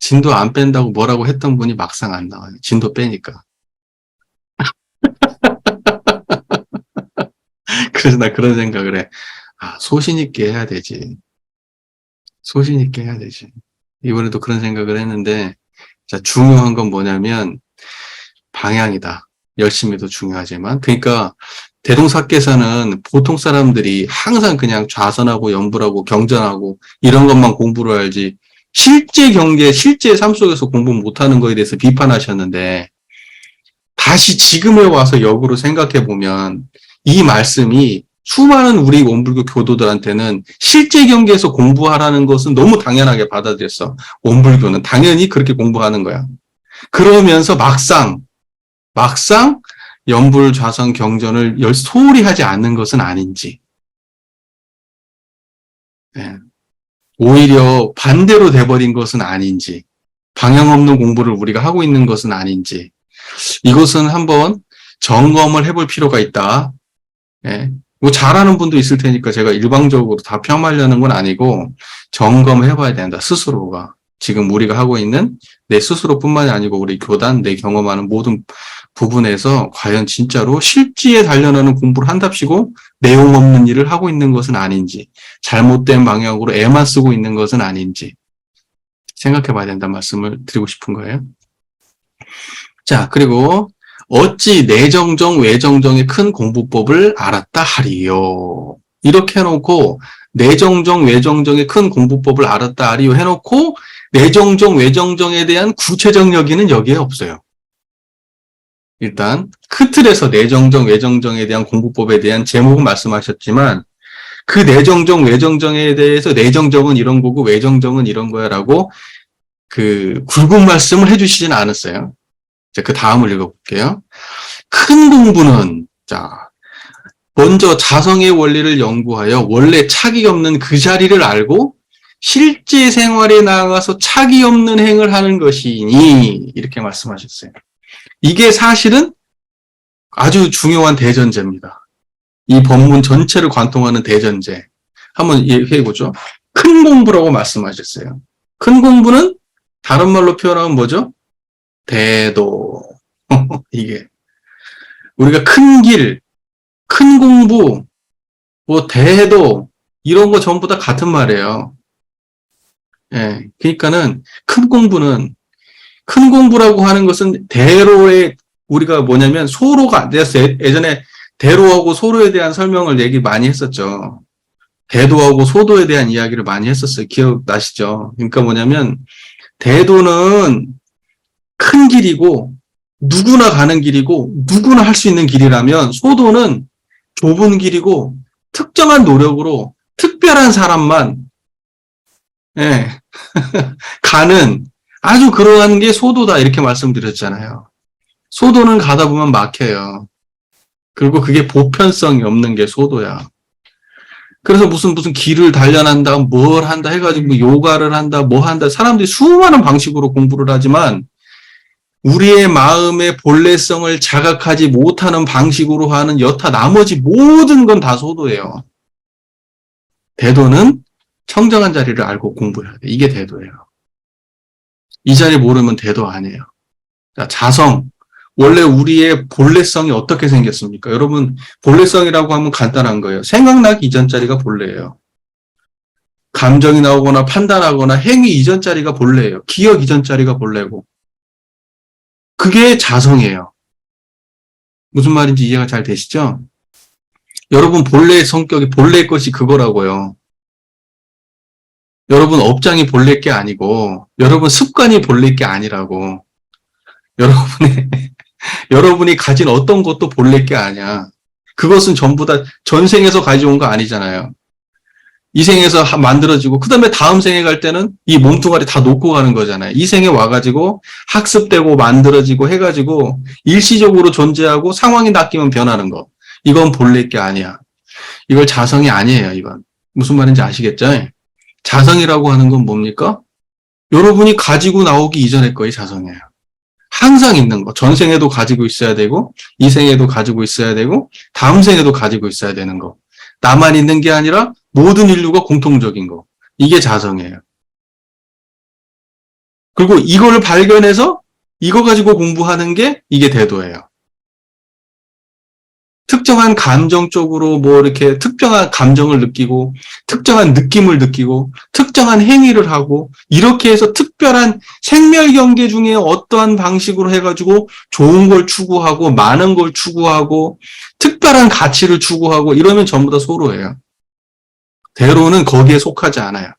진도 안 뺀다고 뭐라고 했던 분이 막상 안 나와요. 진도 빼니까. 그래서 나 그런 생각을 해. 소신 있게 해야 되지. 소신 있게 해야 되지. 이번에도 그런 생각을 했는데, 자, 중요한 건 뭐냐면, 방향이다. 열심히도 중요하지만. 그러니까, 대동사께서는 보통 사람들이 항상 그냥 좌선하고 연불하고 경전하고 이런 것만 공부를 알지, 실제 경계, 실제 삶 속에서 공부 못하는 거에 대해서 비판하셨는데, 다시 지금에 와서 역으로 생각해 보면, 이 말씀이 수많은 우리 원불교 교도들한테는 실제 경계에서 공부하라는 것은 너무 당연하게 받아들였어. 원불교는 당연히 그렇게 공부하는 거야. 그러면서 막상 연불 좌선 경전을 소홀히 하지 않는 것은 아닌지. 네. 오히려 반대로 돼버린 것은 아닌지. 방향 없는 공부를 우리가 하고 있는 것은 아닌지. 이것은 한번 점검을 해볼 필요가 있다. 예. 뭐 잘하는 분도 있을 테니까 제가 일방적으로 다 폄하하려는 건 아니고 점검해봐야 된다. 스스로가. 지금 우리가 하고 있는 내 스스로뿐만이 아니고 우리 교단, 내 경험하는 모든 부분에서 과연 진짜로 실지에 단련하는 공부를 한답시고 내용 없는 일을 하고 있는 것은 아닌지, 잘못된 방향으로 애만 쓰고 있는 것은 아닌지 생각해봐야 된다는 말씀을 드리고 싶은 거예요. 자, 그리고 어찌 내정정 외정정의 큰 공부법을 알았다 하리요. 이렇게 해놓고 내정정 외정정의 큰 공부법을 알았다 하리요 해놓고 내정정 외정정에 대한 구체적 여기는 여기에 없어요. 일단 큰 틀에서 내정정 외정정에 대한 공부법에 대한 제목은 말씀하셨지만 그 내정정 외정정에 대해서 내정정은 이런 거고 외정정은 이런 거야라고 그 굵은 말씀을 해주시진 않았어요. 자, 그 다음을 읽어볼게요. 큰 공부는, 자, 먼저 자성의 원리를 연구하여 원래 착이 없는 그 자리를 알고 실제 생활에 나아가서 착이 없는 행을 하는 것이니, 이렇게 말씀하셨어요. 이게 사실은 아주 중요한 대전제입니다. 이 법문 전체를 관통하는 대전제. 한번 얘기해보죠. 큰 공부라고 말씀하셨어요. 큰 공부는 다른 말로 표현하면 뭐죠? 대도. 이게 우리가 큰 길, 큰 공부, 뭐 대도 이런 거 전부 다 같은 말이에요. 예, 그러니까는 큰 공부라고 하는 것은 대로의 우리가 뭐냐면 소로가 안 됐어요. 예전에 대도하고 소도에 대한 설명을 얘기 많이 했었죠. 대도하고 소도에 대한 이야기를 많이 했었어요. 기억나시죠? 그러니까 뭐냐면 대도는 큰 길이고 누구나 가는 길이고 누구나 할 수 있는 길이라면 소도는 좁은 길이고 특정한 노력으로 특별한 사람만 예, 가는 아주 그러한 게 소도다 이렇게 말씀드렸잖아요. 소도는 가다 보면 막혀요. 그리고 그게 보편성이 없는 게 소도야. 그래서 무슨 길을 단련한다, 뭘 한다 해가지고 뭐 요가를 한다, 뭐 한다. 사람들이 수많은 방식으로 공부를 하지만 우리의 마음의 본래성을 자각하지 못하는 방식으로 하는 여타 나머지 모든 건 다 소도예요. 대도는 청정한 자리를 알고 공부해야 돼. 이게 대도예요. 이 자리 모르면 대도 아니에요. 자, 자성. 원래 우리의 본래성이 어떻게 생겼습니까? 여러분, 본래성이라고 하면 간단한 거예요. 생각나기 이전 자리가 본래예요. 감정이 나오거나 판단하거나 행위 이전 자리가 본래예요. 기억 이전 자리가 본래고. 그게 자성이에요. 무슨 말인지 이해가 잘 되시죠? 여러분 본래의 성격이 본래의 것이 그거라고요. 여러분 업장이 본래 게 아니고 여러분 습관이 본래 게 아니라고. 여러분이 가진 어떤 것도 본래 게 아니야. 그것은 전부 다 전생에서 가져온 거 아니잖아요. 이 생에서 만들어지고 그 다음에 다음 생에 갈 때는 이 몸뚱아리 다 놓고 가는 거잖아요. 이 생에 와가지고 학습되고 만들어지고 해가지고 일시적으로 존재하고 상황이 바뀌면 변하는 거. 이건 본래 게 아니야. 이걸 자성이 아니에요. 이건. 무슨 말인지 아시겠죠? 자성이라고 하는 건 뭡니까? 여러분이 가지고 나오기 이전의 거의 자성이에요. 항상 있는 거. 전생에도 가지고 있어야 되고 이 생에도 가지고 있어야 되고 다음 생에도 가지고 있어야 되는 거. 나만 있는 게 아니라 모든 인류가 공통적인 거. 이게 자성이에요. 그리고 이걸 발견해서 이거 가지고 공부하는 게 이게 대도예요. 특정한 감정적으로 뭐 이렇게 특정한 감정을 느끼고 특정한 느낌을 느끼고 특정한 행위를 하고 이렇게 해서 특별한 생멸 경계 중에 어떠한 방식으로 해가지고 좋은 걸 추구하고 많은 걸 추구하고 특별한 가치를 추구하고 이러면 전부 다 소로예요. 대로는 거기에 속하지 않아요.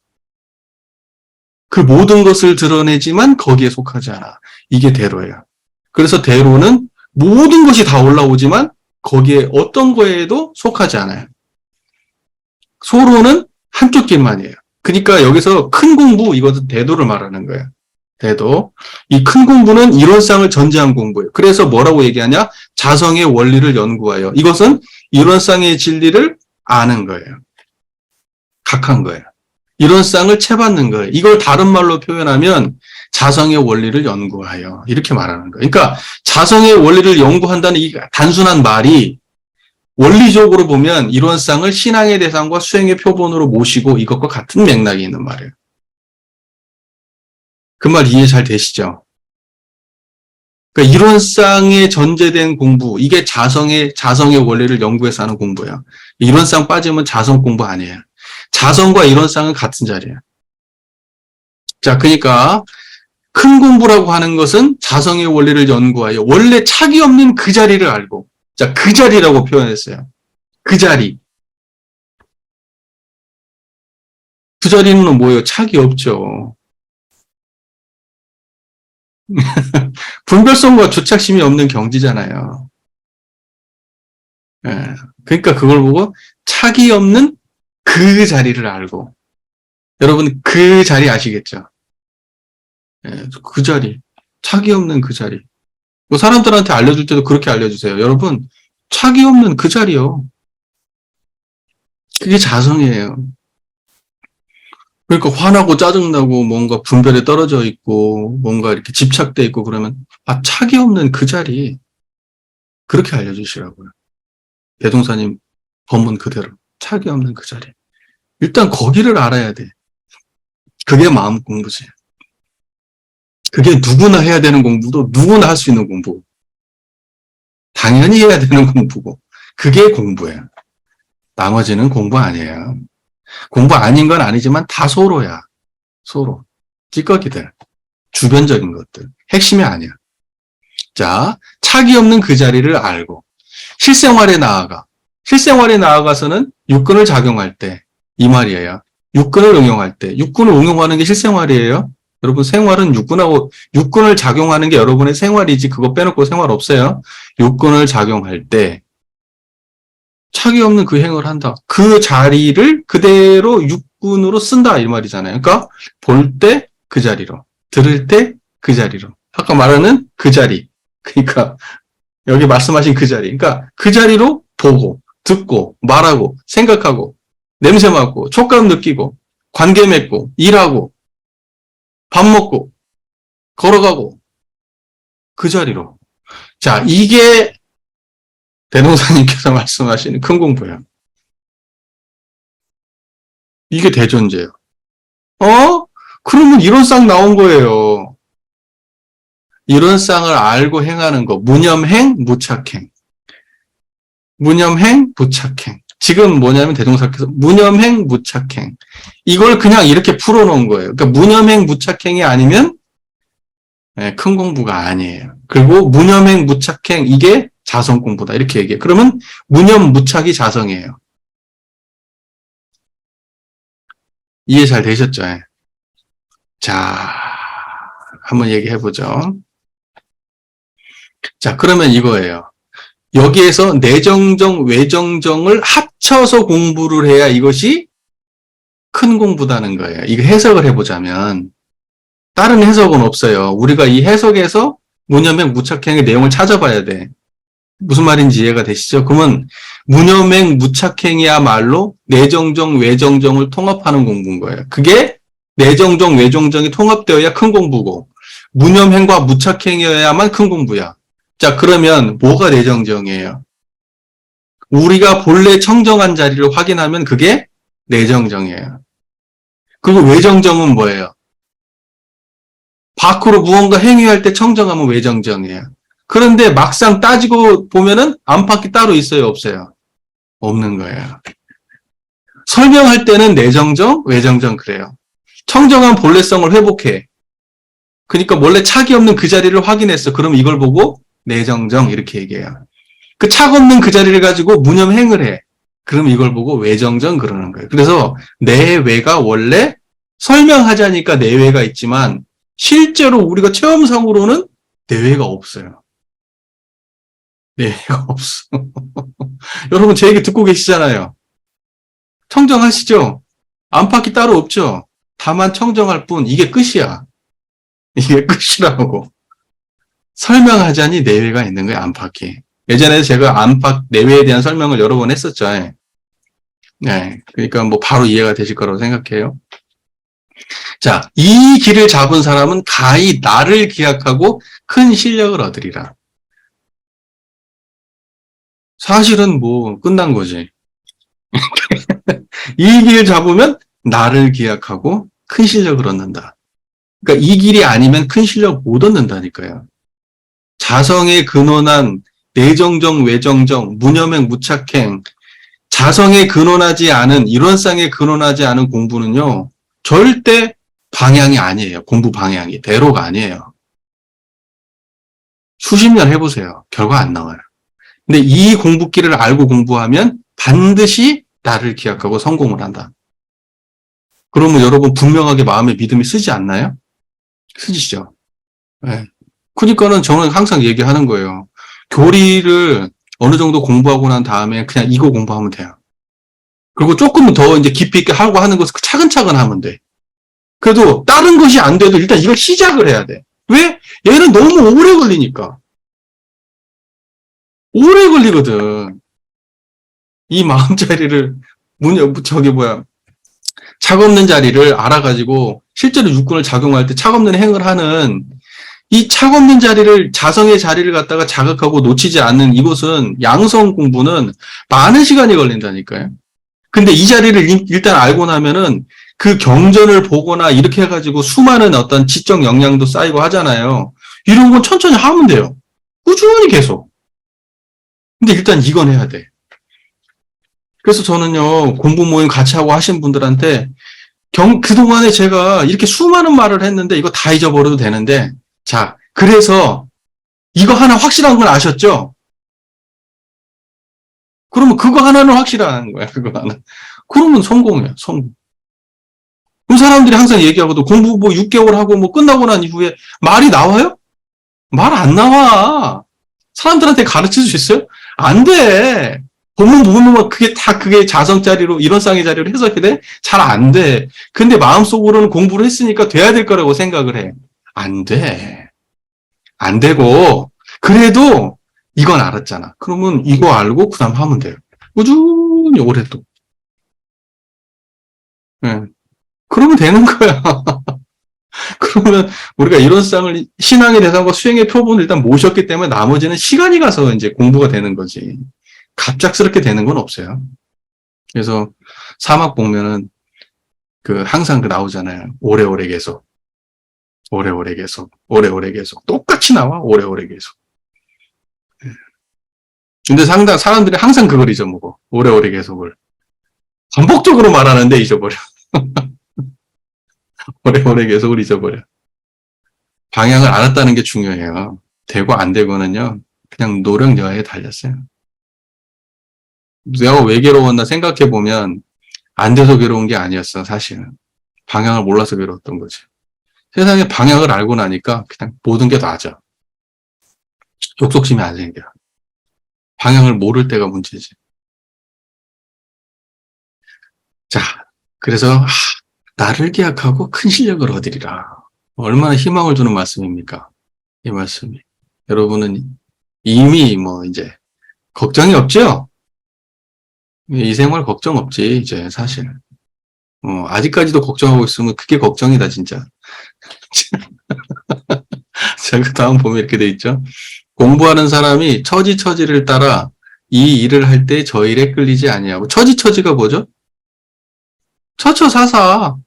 그 모든 것을 드러내지만 거기에 속하지 않아. 이게 대로예요. 그래서 대로는 모든 것이 다 올라오지만 거기에 어떤 거에도 속하지 않아요. 소로는 한쪽 길만이에요. 그러니까 여기서 큰 공부, 이것은 대도를 말하는 거예요. 대도. 이 큰 공부는 이론상을 전제한 공부예요. 그래서 뭐라고 얘기하냐? 자성의 원리를 연구하여. 이것은 이론상의 진리를 아는 거예요. 각한 거예요. 이론상을 채받는 거예요. 이걸 다른 말로 표현하면 자성의 원리를 연구하여 이렇게 말하는 거예요. 그러니까 자성의 원리를 연구한다는 이 단순한 말이 원리적으로 보면 이론상을 신앙의 대상과 수행의 표본으로 모시고 이것과 같은 맥락이 있는 말이에요. 그 말 이해 잘 되시죠? 그러니까 이론상에 전제된 공부, 이게 자성의 원리를 연구해서 하는 공부예요. 이론상 빠지면 자성 공부 아니에요. 자성과 이론상은 같은 자리예요. 자, 그러니까 큰 공부라고 하는 것은 자성의 원리를 연구하여 원래 착이 없는 그 자리를 알고, 자, 그 자리라고 표현했어요. 그 자리. 그 자리는 뭐예요? 착이 없죠. 분별성과 주착심이 없는 경지잖아요. 예. 그러니까 그걸 보고 착이 없는 그 자리를 알고. 여러분 그 자리 아시겠죠? 예, 그 자리. 착이 없는 그 자리. 뭐 사람들한테 알려줄 때도 그렇게 알려주세요. 여러분 착이 없는 그 자리요. 그게 자성이에요. 그러니까 화나고 짜증나고 뭔가 분별에 떨어져 있고 뭔가 이렇게 집착돼 있고 그러면 착이 없는 그 자리. 그렇게 알려주시라고요. 대동사님 본문 그대로. 착이 없는 그 자리. 일단 거기를 알아야 돼. 그게 마음 공부지. 그게 누구나 해야 되는 공부도 누구나 할 수 있는 공부. 당연히 해야 되는 공부고. 그게 공부예요. 나머지는 공부 아니에요. 공부 아닌 건 아니지만 다 소로야. 소로. 찌꺼기들. 주변적인 것들. 핵심이 아니야. 자, 착이 없는 그 자리를 알고. 실생활에 나아가. 실생활에 나아가서는 육근을 작용할 때, 이 말이에요. 육근을 응용할 때. 육근을 응용하는 게 실생활이에요. 여러분, 생활은 육근을 작용하는 게 여러분의 생활이지, 그거 빼놓고 생활 없어요. 육근을 작용할 때, 차기 없는 그 행을 한다. 그 자리를 그대로 육군으로 쓴다. 이 말이잖아요. 그러니까, 볼 때 그 자리로, 들을 때 그 자리로. 아까 말하는 그 자리. 그러니까, 여기 말씀하신 그 자리. 그러니까, 그 자리로 보고, 듣고, 말하고, 생각하고, 냄새 맡고, 촉감 느끼고, 관계 맺고, 일하고, 밥 먹고, 걸어가고, 그 자리로. 자, 이게 대동사님께서 말씀하시는 큰 공부예요. 이게 대존재예요. 그러면 이런 쌍 나온 거예요. 이런 쌍을 알고 행하는 거. 무념행, 무착행. 무념행, 무착행. 지금 뭐냐면 대동사께서 무념행, 무착행. 이걸 그냥 이렇게 풀어놓은 거예요. 그러니까 무념행, 무착행이 아니면 큰 공부가 아니에요. 그리고 무념행, 무착행 이게 자성 공부다. 이렇게 얘기해요. 그러면 무념, 무착이 자성이에요. 이해 잘 되셨죠? 자, 한번 얘기해보죠. 자, 그러면 이거예요. 여기에서 내정정, 외정정을 합쳐서 공부를 해야 이것이 큰 공부다는 거예요. 이거 해석을 해보자면 다른 해석은 없어요. 우리가 이 해석에서 무념행, 무착행의 내용을 찾아봐야 돼. 무슨 말인지 이해가 되시죠? 그러면 무념행, 무착행이야말로 내정정, 외정정을 통합하는 공부인 거예요. 그게 내정정, 외정정이 통합되어야 큰 공부고 무념행과 무착행이어야만 큰 공부야. 자, 그러면 뭐가 내정정이에요? 우리가 본래 청정한 자리를 확인하면 그게 내정정이에요. 그리고 외정정은 뭐예요? 밖으로 무언가 행위할 때 청정하면 외정정이에요. 그런데 막상 따지고 보면은 안팎이 따로 있어요, 없어요? 없는 거예요. 설명할 때는 내정정, 외정정 그래요. 청정한 본래성을 회복해. 그러니까 원래 착이 없는 그 자리를 확인했어. 그럼 이걸 보고 내정정 이렇게 얘기해요. 그 착 없는 그 자리를 가지고 무념행을 해. 그럼 이걸 보고 외정정 그러는 거예요. 그래서 내외가 원래 설명하자니까 내외가 있지만 실제로 우리가 체험상으로는 내외가 없어요. 내외가 없어. 여러분 제 얘기 듣고 계시잖아요. 청정하시죠? 안팎이 따로 없죠? 다만 청정할 뿐 이게 끝이야. 이게 끝이라고. 설명하자니 내외가 있는 거예요, 안팎이. 예전에 제가 안팎, 내외에 대한 설명을 여러 번 했었죠. 네. 그러니까 뭐 바로 이해가 되실 거라고 생각해요. 자, 이 길을 잡은 사람은 가히 나를 기약하고 큰 실력을 얻으리라. 사실은 뭐 끝난 거지. 이 길 잡으면 나를 기약하고 큰 실력을 얻는다. 그러니까 이 길이 아니면 큰 실력 못 얻는다니까요. 자성에 근원한 내정정, 외정정, 무념행, 무착행, 자성에 근원하지 않은, 일원상에 근원하지 않은 공부는요, 절대 방향이 아니에요. 공부 방향이. 대로가 아니에요. 수십 년 해보세요. 결과 안 나와요. 근데 이 공부길을 알고 공부하면 반드시 나를 기약하고 성공을 한다. 그러면 여러분 분명하게 마음에 믿음이 쓰지 않나요? 쓰시죠? 네. 그러니까는 저는 항상 얘기하는 거예요. 교리를 어느 정도 공부하고 난 다음에 그냥 이거 공부하면 돼요. 그리고 조금 더 이제 깊이 있게 하고 하는 것을 차근차근 하면 돼. 그래도 다른 것이 안 돼도 일단 이걸 시작을 해야 돼. 왜? 얘는 너무 오래 걸리니까. 오래 걸리거든. 이 마음자리를, 착 없는 자리를 알아가지고 실제로 육군을 작용할 때 착 없는 행을 하는 이 착 없는 자리를, 자성의 자리를 갖다가 자극하고 놓치지 않는 이것은 양성 공부는 많은 시간이 걸린다니까요. 근데 이 자리를 일단 알고 나면은 그 경전을 보거나 이렇게 해가지고 수많은 어떤 지적 역량도 쌓이고 하잖아요. 이런 건 천천히 하면 돼요. 꾸준히 계속. 근데 일단 이건 해야 돼. 그래서 저는요, 공부 모임 같이 하고 하신 분들한테 그동안에 제가 이렇게 수많은 말을 했는데 이거 다 잊어버려도 되는데, 자, 그래서 이거 하나 확실한 건 아셨죠? 그러면 그거 하나는 확실한 거야, 그거 하나. 그러면 성공이야, 성공. 그 사람들이 항상 얘기하거든. 공부 뭐 6개월 하고 뭐 끝나고 난 이후에 말이 나와요? 말 안 나와. 사람들한테 가르칠 수 있어요? 안 돼. 본문 보면 그게 자성짜리로, 이론상의 자리로 해석이 돼? 잘 안 돼. 근데 마음속으로는 공부를 했으니까 돼야 될 거라고 생각을 해. 안 돼. 안 되고, 그래도 이건 알았잖아. 그러면 이거 알고 그 다음 하면 돼요. 꾸준히 오랫동안. 네. 그러면 되는 거야. 그러면 우리가 이론상을 신앙의 대상과 수행의 표본을 일단 모셨기 때문에 나머지는 시간이 가서 이제 공부가 되는 거지. 갑작스럽게 되는 건 없어요. 그래서 사막 보면은 항상 나오잖아요. 오래오래 계속. 오래오래 계속. 오래오래 계속. 똑같이 나와. 오래오래 계속. 근데 사람들이 항상 그걸 잊어먹어. 오래오래 계속을. 반복적으로 말하는데 잊어버려. 오래오래 계속을 잊어버려. 방향을 알았다는 게 중요해요. 되고 안 되고는요. 그냥 노력 여하에 달렸어요. 내가 왜 괴로웠나 생각해보면 안 돼서 괴로운 게 아니었어, 사실은. 방향을 몰라서 괴로웠던 거지. 세상에 방향을 알고 나니까 그냥 모든 게 나아져. 욕심이 안 생겨. 방향을 모를 때가 문제지. 자, 그래서 나를 기약하고 큰 실력을 얻으리라. 얼마나 희망을 주는 말씀입니까? 이 말씀이. 여러분은 이미 이제 걱정이 없죠? 이 생활 걱정 없지, 이제 사실. 아직까지도 걱정하고 있으면 그게 걱정이다, 진짜. 자, 그 다음 보면 이렇게 돼 있죠. 공부하는 사람이 처지처지를 따라 이 일을 할 때 저 일에 끌리지 아니하고. 처지처지가 뭐죠? 처처사사.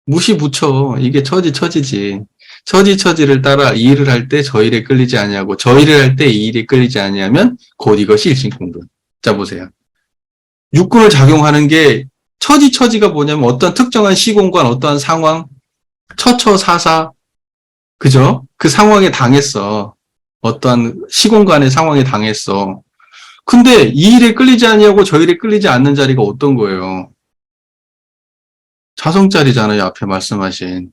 무시무처. 이게 처지처지지. 처지처지를 따라 이 일을 할 때 저 일에 끌리지 아니하고 저 일을 할 때 이 일에 끌리지 아니하면 곧 이것이 일신공분. 자, 보세요. 육군을 작용하는 게 처지처지가 뭐냐면 어떤 특정한 시공간, 어떠한 상황, 처처사사, 그죠? 그 상황에 당했어. 어떠한 시공간의 상황에 당했어. 근데 이 일에 끌리지 아니하고 저 일에 끌리지 않는 자리가 어떤 거예요? 자성자리잖아요. 앞에 말씀하신.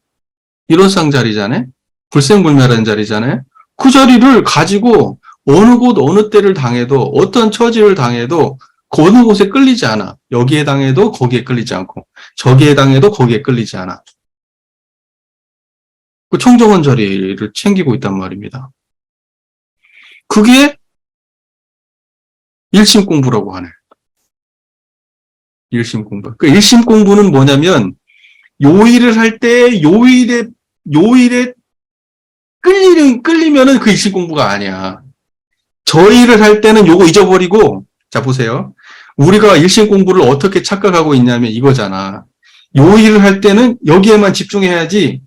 이론상 자리잖아요. 불생불멸한 자리잖아요. 그 자리를 가지고 어느 곳 어느 때를 당해도 어떤 처지를 당해도 그 어느 곳에 끌리지 않아. 여기에 당해도 거기에 끌리지 않고 저기에 당해도 거기에 끌리지 않아. 그 청정원 자리를 챙기고 있단 말입니다. 그게 일심공부라고 하네. 일심공부. 그 일심공부는 뭐냐면 요 일을 할 때 요 일에 끌리면은 그 일심공부가 아니야. 저 일을 할 때는 요거 잊어버리고, 자 보세요. 우리가 일심공부를 어떻게 착각하고 있냐면 이거잖아. 요 일을 할 때는 여기에만 집중해야지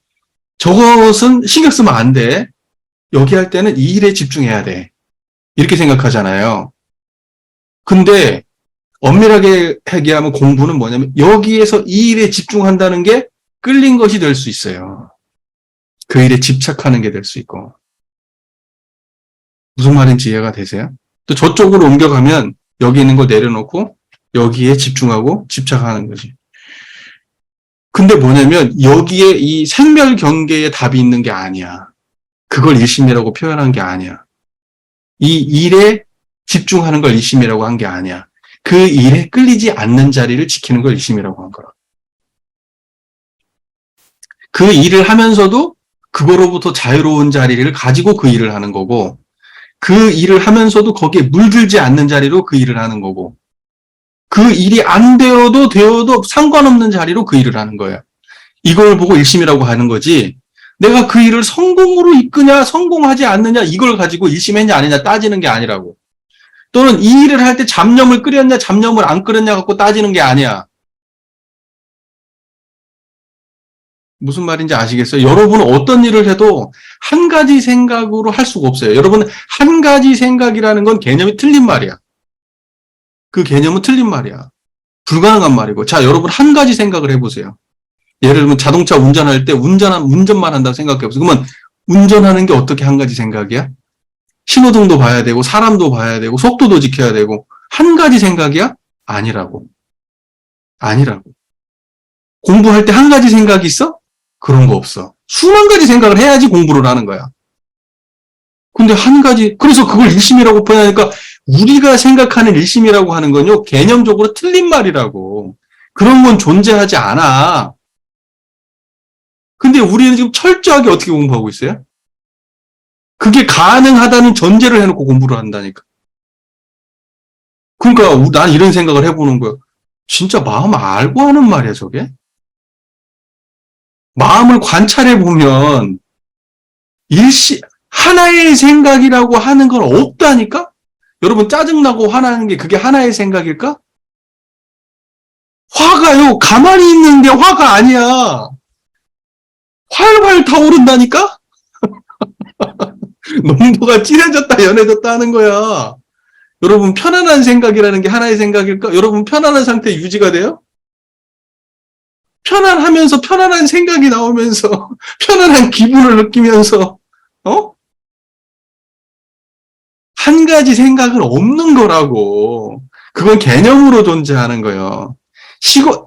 저것은 신경 쓰면 안 돼. 여기 할 때는 이 일에 집중해야 돼. 이렇게 생각하잖아요. 근데 엄밀하게 얘기하면 공부는 뭐냐면 여기에서 이 일에 집중한다는 게 끌린 것이 될 수 있어요. 그 일에 집착하는 게 될 수 있고. 무슨 말인지 이해가 되세요? 또 저쪽으로 옮겨가면 여기 있는 거 내려놓고 여기에 집중하고 집착하는 거지. 근데 뭐냐면 여기에 이 생멸 경계에 답이 있는 게 아니야. 그걸 일심이라고 표현한 게 아니야. 이 일에 집중하는 걸 일심이라고 한 게 아니야. 그 일에 끌리지 않는 자리를 지키는 걸 일심이라고 한 거라. 그 일을 하면서도 그거로부터 자유로운 자리를 가지고 그 일을 하는 거고, 그 일을 하면서도 거기에 물들지 않는 자리로 그 일을 하는 거고, 그 일이 안 되어도 상관없는 자리로 그 일을 하는 거예요. 이걸 보고 일심이라고 하는 거지, 내가 그 일을 성공으로 이끄냐, 성공하지 않느냐, 이걸 가지고 일심했냐 아니냐 따지는 게 아니라고. 또는 이 일을 할 때 잡념을 끓였냐, 잡념을 안 끓였냐 갖고 따지는 게 아니야. 무슨 말인지 아시겠어요? 여러분은 어떤 일을 해도 한 가지 생각으로 할 수가 없어요. 여러분, 한 가지 생각이라는 건 개념이 틀린 말이야. 그 개념은 틀린 말이야. 불가능한 말이고. 자, 여러분 한 가지 생각을 해보세요. 예를 들면 자동차 운전할 때 운전만 한다고 생각해보세요. 그러면 운전하는 게 어떻게 한 가지 생각이야? 신호등도 봐야 되고, 사람도 봐야 되고, 속도도 지켜야 되고, 한 가지 생각이야? 아니라고. 아니라고. 공부할 때 한 가지 생각이 있어? 그런 거 없어. 수만 가지 생각을 해야지 공부를 하는 거야. 근데 한 가지, 그래서 그걸 일심이라고 표현하니까 우리가 생각하는 일심이라고 하는 건요, 개념적으로 틀린 말이라고. 그런 건 존재하지 않아. 근데 우리는 지금 철저하게 어떻게 공부하고 있어요? 그게 가능하다는 전제를 해놓고 공부를 한다니까. 그러니까 난 이런 생각을 해보는 거야. 진짜 마음 알고 하는 말이야, 저게? 마음을 관찰해보면 하나의 생각이라고 하는 건 없다니까? 여러분 짜증나고 화나는 게 그게 하나의 생각일까? 화가요, 가만히 있는 게 화가 아니야. 활활 타오른다니까? 농도가 진해졌다, 연해졌다 하는 거야. 여러분, 편안한 생각이라는 게 하나의 생각일까? 여러분, 편안한 상태 유지가 돼요? 편안하면서 편안한 생각이 나오면서 편안한 기분을 느끼면서 어? 한 가지 생각은 없는 거라고. 그건 개념으로 존재하는 거예요.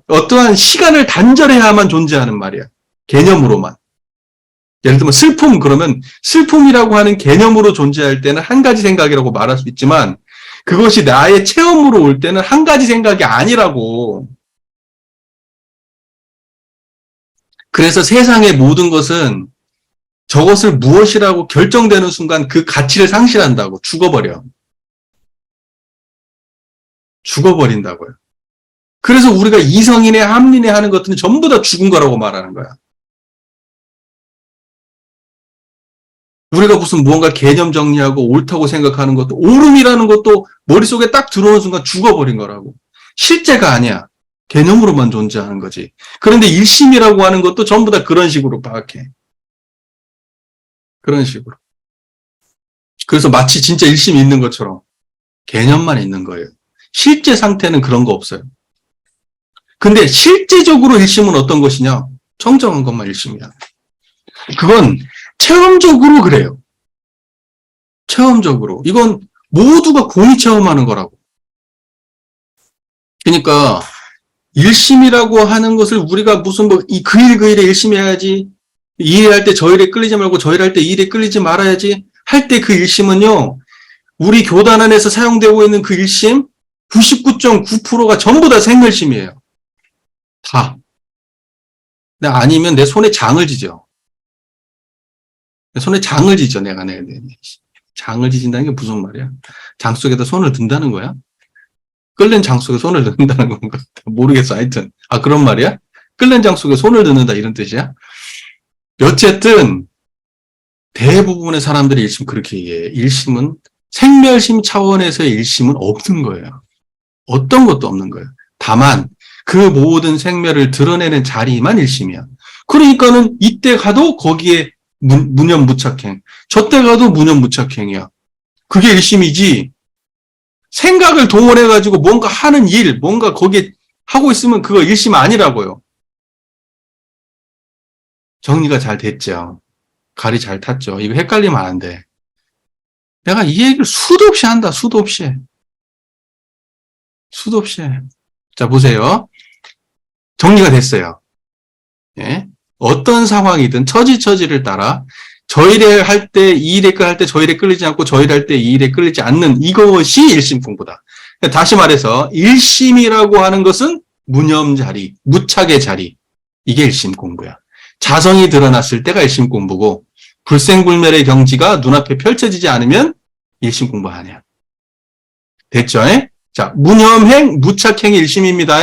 어떠한 시간을 단절해야만 존재하는 말이야. 개념으로만. 예를 들면 슬픔 그러면 슬픔이라고 하는 개념으로 존재할 때는 한 가지 생각이라고 말할 수 있지만 그것이 나의 체험으로 올 때는 한 가지 생각이 아니라고. 그래서 세상의 모든 것은 저것을 무엇이라고 결정되는 순간 그 가치를 상실한다고. 죽어버려. 죽어버린다고요. 그래서 우리가 이성이네 합리네 하는 것들은 전부 다 죽은 거라고 말하는 거야. 우리가 무슨 무언가 개념 정리하고 옳다고 생각하는 것도 옳음이라는 것도 머릿속에 딱 들어오는 순간 죽어버린 거라고. 실제가 아니야. 개념으로만 존재하는 거지. 그런데 일심이라고 하는 것도 전부 다 그런 식으로 파악해. 그런 식으로. 그래서 마치 진짜 일심이 있는 것처럼 개념만 있는 거예요. 실제 상태는 그런 거 없어요. 근데 실제적으로 일심은 어떤 것이냐? 청정한 것만 일심이야. 그건 체험적으로 그래요. 체험적으로. 이건 모두가 공이 체험하는 거라고. 그러니까 일심이라고 하는 것을 우리가 무슨 그 일 그 일에 일심히 해야지. 이 일 할 때 저 일에 끌리지 말고 저 일 할 때 이 일에 끌리지 말아야지. 할 때 그 일심은요. 우리 교단 안에서 사용되고 있는 그 일심 99.9%가 전부 다 생멸심이에요. 다. 아니면 내 손에 장을 지죠. 내 손에 장을 지죠. 내가 장을 지진다는 게 무슨 말이야? 장 속에다 손을 든다는 거야? 끓는 장 속에 손을 넣는다는 건가? 모르겠어. 하여튼. 아, 그런 말이야? 끓는 장 속에 손을 넣는다 이런 뜻이야? 어쨌든 대부분의 사람들이 일심 그렇게 이해해. 일심은 생멸심 차원에서의 일심은 없는 거예요. 어떤 것도 없는 거예요. 다만 그 모든 생멸을 드러내는 자리만 일심이야. 그러니까는 이때 가도 거기에 무념무착행, 저때 가도 무념무착행이야. 그게 일심이지. 생각을 동원해가지고 뭔가 하는 일, 뭔가 거기에 하고 있으면 그거 일심 아니라고요. 정리가 잘 됐죠. 갈이 잘 탔죠. 이거 헷갈리면 안 돼. 내가 이 얘기를 수도 없이 한다. 수도 없이. 수도 없이. 자, 보세요. 정리가 됐어요. 예? 어떤 상황이든 처지처지를 따라 저 일을 할 때 이 일에 할 때 저 일에 끌리지 않고 저 일을 할 때 이 일에 끌리지 않는 이것이 일심 공부다. 다시 말해서 일심이라고 하는 것은 무념 자리, 무착의 자리. 이게 일심 공부야. 자성이 드러났을 때가 일심 공부고 불생불멸의 경지가 눈앞에 펼쳐지지 않으면 일심 공부 아니야. 됐죠? 자, 무념행, 무착행이 일심입니다.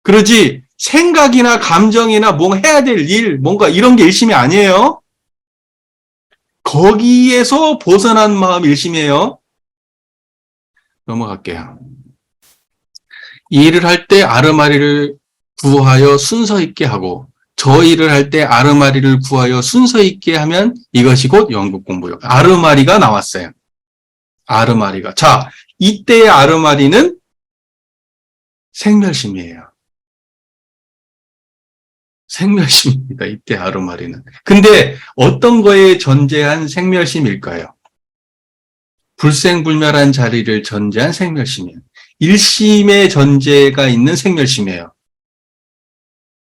그러지 생각이나 감정이나 뭔가 해야 될 일, 뭔가 이런 게 일심이 아니에요. 거기에서 벗어난 마음 일심이에요. 넘어갈게요. 이 일을 할 때 아르마리를 구하여 순서 있게 하고 저 일을 할 때 아르마리를 구하여 순서 있게 하면 이것이 곧 영국 공부요. 아르마리가 나왔어요. 아르마리가. 자, 이때의 아르마리는 생멸심이에요. 생멸심입니다. 이때 아르마리는. 근데 어떤 거에 전제한 생멸심일까요? 불생불멸한 자리를 전제한 생멸심이에요. 일심의 전제가 있는 생멸심이에요.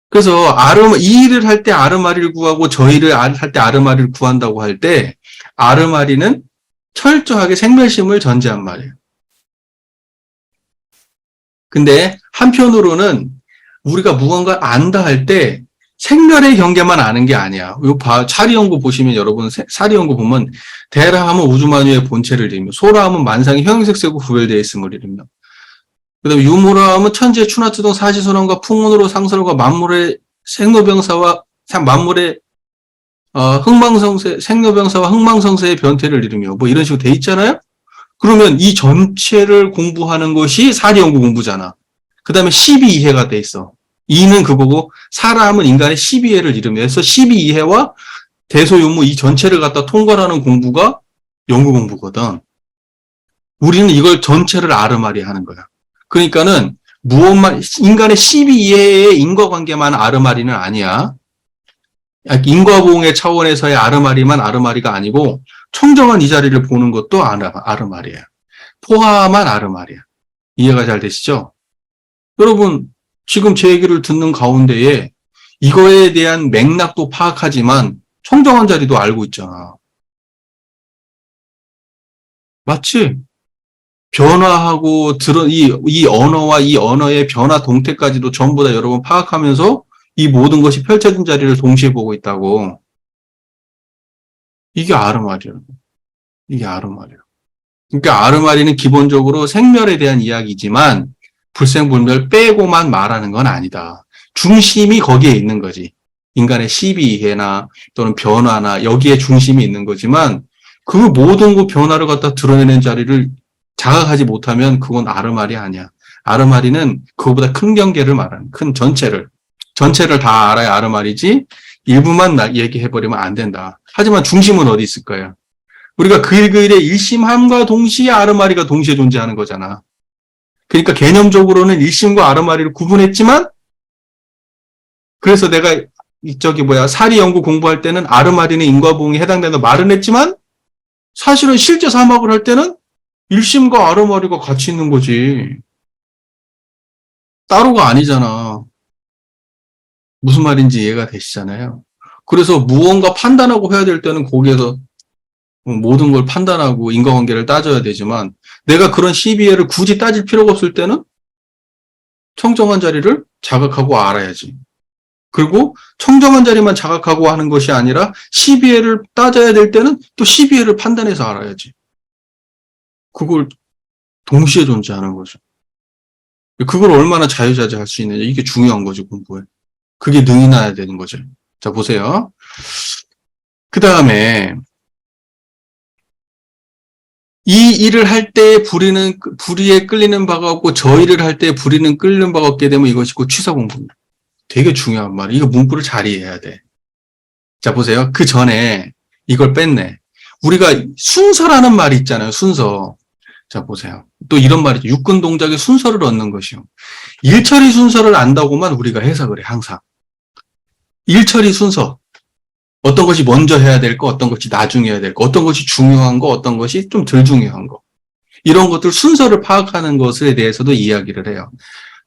그래서 이 일을 할 때 아르마리를 구하고 저 일을 할 때 아르마리를 구한다고 할 때 아르마리는 철저하게 생멸심을 전제한 말이에요. 근데 한편으로는 우리가 무언가 안다 할 때 생멸의 경계만 아는 게 아니야. 사리연구 보시면 여러분 사리연구 보면 대라 하면 우주만유의 본체를 이루며 소라 하면 만상이 형용색세고 구별되어 있음을 이루며 그 다음에 유무라 하면 천지의 추나추동 사지선언과 풍운으로 상설과 만물의 생로병사와 만물의 흥망성쇠 생로병사와 흥망성쇠의 변태를 이루며 뭐 이런 식으로 돼 있잖아요. 그러면 이 전체를 공부하는 것이 사리연구 공부잖아. 그 다음에 12이해가 돼 있어. 2는 그거고 사람은 인간의 12해를 이루면서 12이해와 대소유무 이 전체를 갖다 통괄하는 공부가 연구 공부거든. 우리는 이걸 전체를 아르마리 하는 거야. 그러니까는 무엇만 인간의 12이해의 인과관계만 아르마리는 아니야. 인과보응의 차원에서의 아르마리만 아르마리가 아니고 청정한 이 자리를 보는 것도 아르마리야. 포함한 아르마리야. 이해가 잘 되시죠? 여러분 지금 제 얘기를 듣는 가운데에 이거에 대한 맥락도 파악하지만 청정한 자리도 알고 있잖아. 맞지? 변화하고 이 언어와 이 언어의 변화 동태까지도 전부 다 여러분 파악하면서 이 모든 것이 펼쳐진 자리를 동시에 보고 있다고. 이게 아르마리야. 이게 아르마리야. 그러니까 아르마리는 기본적으로 생멸에 대한 이야기지만 불생불멸 빼고만 말하는 건 아니다. 중심이 거기에 있는 거지. 인간의 시비이해나 또는 변화나 여기에 중심이 있는 거지만 그 모든 그 변화를 갖다 드러내는 자리를 자각하지 못하면 그건 아르마리 아니야. 아르마리는 그거보다 큰 경계를 말하는 큰 전체를 다 알아야 아르마리지 일부만 얘기해버리면 안 된다. 하지만 중심은 어디 있을 거야? 우리가 그 일의 일심함과 동시에 아르마리가 동시에 존재하는 거잖아. 그러니까 개념적으로는 일심과 아르마리를 구분했지만 그래서 내가 사리 연구 공부할 때는 아르마리는 인과보응에 해당된다 말은 했지만 사실은 실제 사막을 할 때는 일심과 아르마리가 같이 있는 거지. 따로가 아니잖아. 무슨 말인지 이해가 되시잖아요. 그래서 무언가 판단하고 해야 될 때는 거기에서 모든 걸 판단하고 인과관계를 따져야 되지만 내가 그런 시비회를 굳이 따질 필요가 없을 때는 청정한 자리를 자각하고 알아야지. 그리고 청정한 자리만 자각하고 하는 것이 아니라 시비회를 따져야 될 때는 또 시비회를 판단해서 알아야지. 그걸 동시에 존재하는 거죠. 그걸 얼마나 자유자재할 수 있느냐. 이게 중요한 거죠, 공부에. 그게 능이 나야 되는 거죠. 자, 보세요. 그 다음에 이 일을 할 때 불의에 끌리는 바가 없고 저 일을 할 때 불의는 끌리는 바가 없게 되면 이것이 곧 취사 공부입니다. 되게 중요한 말이에요. 이거 문구를 잘 이해해야 돼. 자, 보세요. 그 전에 이걸 뺐네. 우리가 순서라는 말이 있잖아요. 순서. 자, 보세요. 또 이런 말이죠. 육군 동작의 순서를 얻는 것이요. 일처리 순서를 안다고만 우리가 해석을 해, 항상. 일처리 순서. 어떤 것이 먼저 해야 될 거, 어떤 것이 나중에 해야 될 거, 어떤 것이 중요한 거, 어떤 것이 좀 덜 중요한 거. 이런 것들 순서를 파악하는 것에 대해서도 이야기를 해요.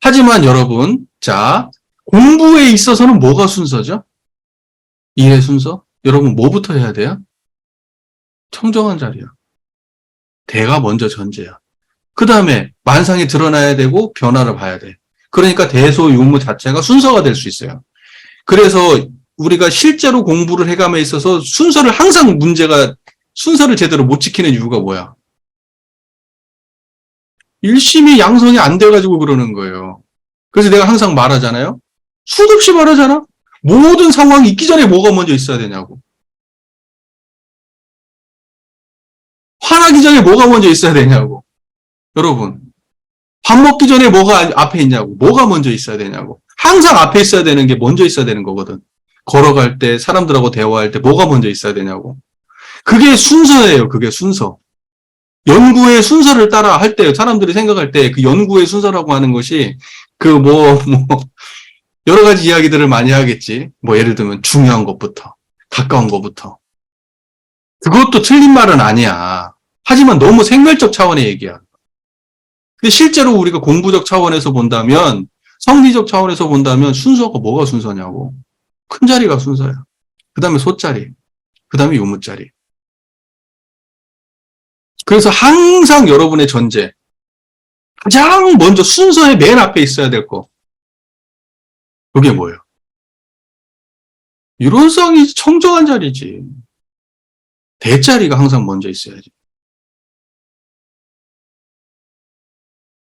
하지만 여러분, 자, 공부에 있어서는 뭐가 순서죠? 일의 순서? 여러분, 뭐부터 해야 돼요? 청정한 자리야. 대가 먼저 전제야. 그 다음에 만상이 드러나야 되고 변화를 봐야 돼. 그러니까 대소유무 자체가 순서가 될 수 있어요. 그래서 우리가 실제로 공부를 해감에 있어서 항상 순서를 제대로 못 지키는 이유가 뭐야? 일심이 양성이 안 돼가지고 그러는 거예요. 그래서 내가 항상 말하잖아요. 수도 없이 말하잖아. 모든 상황이 있기 전에 뭐가 먼저 있어야 되냐고. 화나기 전에 뭐가 먼저 있어야 되냐고. 여러분, 밥 먹기 전에 뭐가 앞에 있냐고. 뭐가 먼저 있어야 되냐고. 항상 앞에 있어야 되는 게 먼저 있어야 되는 거거든. 걸어갈 때, 사람들하고 대화할 때 뭐가 먼저 있어야 되냐고. 그게 순서예요. 그게 순서. 연구의 순서를 따라 할 때, 사람들이 생각할 때 그 연구의 순서라고 하는 것이 여러 가지 이야기들을 많이 하겠지. 예를 들면 중요한 것부터, 가까운 것부터. 그것도 틀린 말은 아니야. 하지만 너무 생멸적 차원의 얘기야. 근데 실제로 우리가 공부적 차원에서 본다면, 성리적 차원에서 본다면 순서가 뭐가 순서냐고. 큰 자리가 순서야. 그 다음에 소자리, 그 다음에 유무자리. 그래서 항상 여러분의 전제, 가장 먼저 순서의 맨 앞에 있어야 될 거. 그게 뭐예요? 유론성이 청정한 자리지. 대자리가 항상 먼저 있어야지.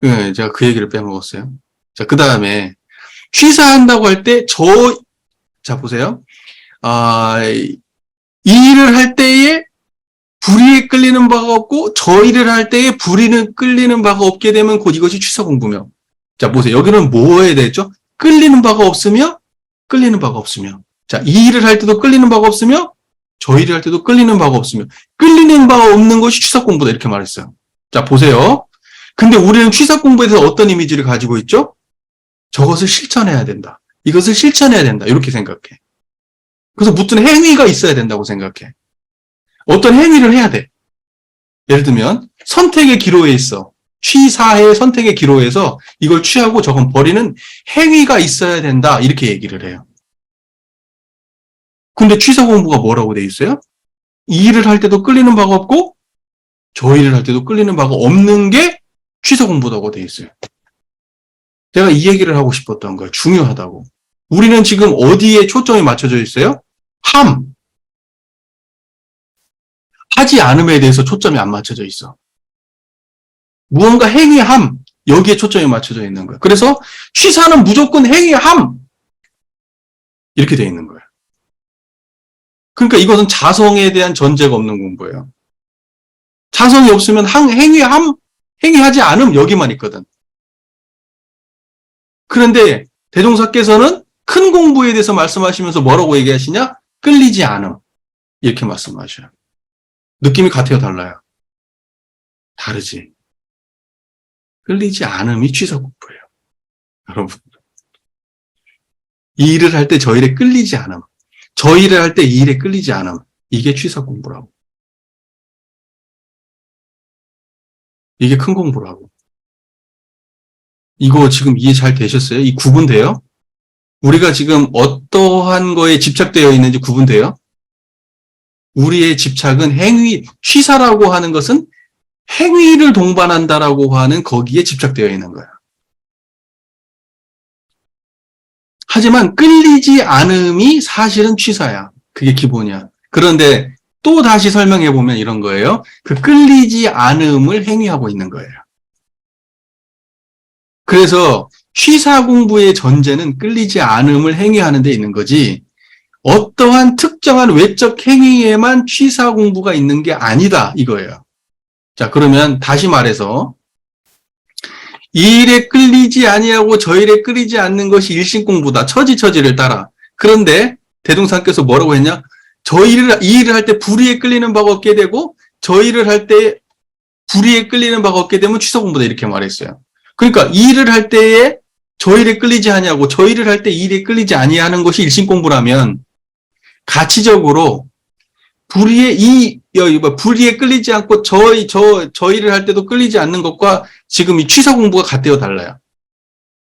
네, 제가 그 얘기를 빼먹었어요. 자, 그 다음에 취사한다고 할 때 자 보세요. 이 일을 할 때에 불의에 끌리는 바가 없고 저 일을 할 때에 불의는 끌리는 바가 없게 되면 곧 이것이 취사 공부며. 자 보세요. 여기는 뭐에 대했죠? 끌리는 바가 없으며 끌리는 바가 없으며. 자, 이 일을 할 때도 끌리는 바가 없으며 저 일을 할 때도 끌리는 바가 없으며 끌리는 바가 없는 것이 취사 공부다 이렇게 말했어요. 자 보세요. 근데 우리는 취사 공부에 대해서 어떤 이미지를 가지고 있죠? 저것을 실천해야 된다. 이것을 실천해야 된다. 이렇게 생각해. 그래서 무슨 행위가 있어야 된다고 생각해. 어떤 행위를 해야 돼. 예를 들면 선택의 기로에 있어. 취사의 선택의 기로에서 이걸 취하고 저건 버리는 행위가 있어야 된다. 이렇게 얘기를 해요. 근데 취사 공부가 뭐라고 돼 있어요? 이 일을 할 때도 끌리는 바가 없고 저 일을 할 때도 끌리는 바가 없는 게 취사 공부라고 돼 있어요. 제가 이 얘기를 하고 싶었던 거예요. 중요하다고. 우리는 지금 어디에 초점이 맞춰져 있어요? 하지 않음에 대해서 초점이 안 맞춰져 있어. 무언가 행위함, 여기에 초점이 맞춰져 있는 거예요. 그래서 취사는 무조건 행위함! 이렇게 돼 있는 거예요. 그러니까 이것은 자성에 대한 전제가 없는 공부예요. 자성이 없으면 행위하지 않음 여기만 있거든. 그런데 대종사께서는 큰 공부에 대해서 말씀하시면서 뭐라고 얘기하시냐? 끌리지 않음. 이렇게 말씀하셔요. 느낌이 같아요, 달라요? 다르지. 끌리지 않음이 취사 공부예요. 여러분. 이 일을 할 때 저 일에 끌리지 않음. 저 일을 할 때 이 일에 끌리지 않음. 이게 취사 공부라고. 이게 큰 공부라고. 이거 지금 이해 잘 되셨어요? 이 구분돼요? 우리가 지금 어떠한 거에 집착되어 있는지 구분돼요? 우리의 집착은 취사라고 하는 것은 행위를 동반한다라고 하는 거기에 집착되어 있는 거예요. 하지만 끌리지 않음이 사실은 취사야. 그게 기본이야. 그런데 또 다시 설명해 보면 이런 거예요. 그 끌리지 않음을 행위하고 있는 거예요. 그래서 취사 공부의 전제는 끌리지 않음을 행위하는 데 있는 거지 어떠한 특정한 외적 행위에만 취사 공부가 있는 게 아니다 이거예요. 자, 그러면 다시 말해서 이 일에 끌리지 아니하고 저 일에 끌리지 않는 것이 일신 공부다. 처지를 따라. 그런데 대종사께서 뭐라고 했냐? 이 일을 할 때 불의에 끌리는 바가 없게 되고 저 일을 할 때 불의에 끌리는 바가 없게 되면 취사 공부다 이렇게 말했어요. 그러니까 이 일을 할 때에 저 일에 끌리지 아니하고 저 일을 할 때 이 일에 끌리지 아니하는 것이 일신 공부라면 가치적으로 불의에 끌리지 않고 저 일을 할 때도 끌리지 않는 것과 지금 이 취사 공부가 같대요, 달라요.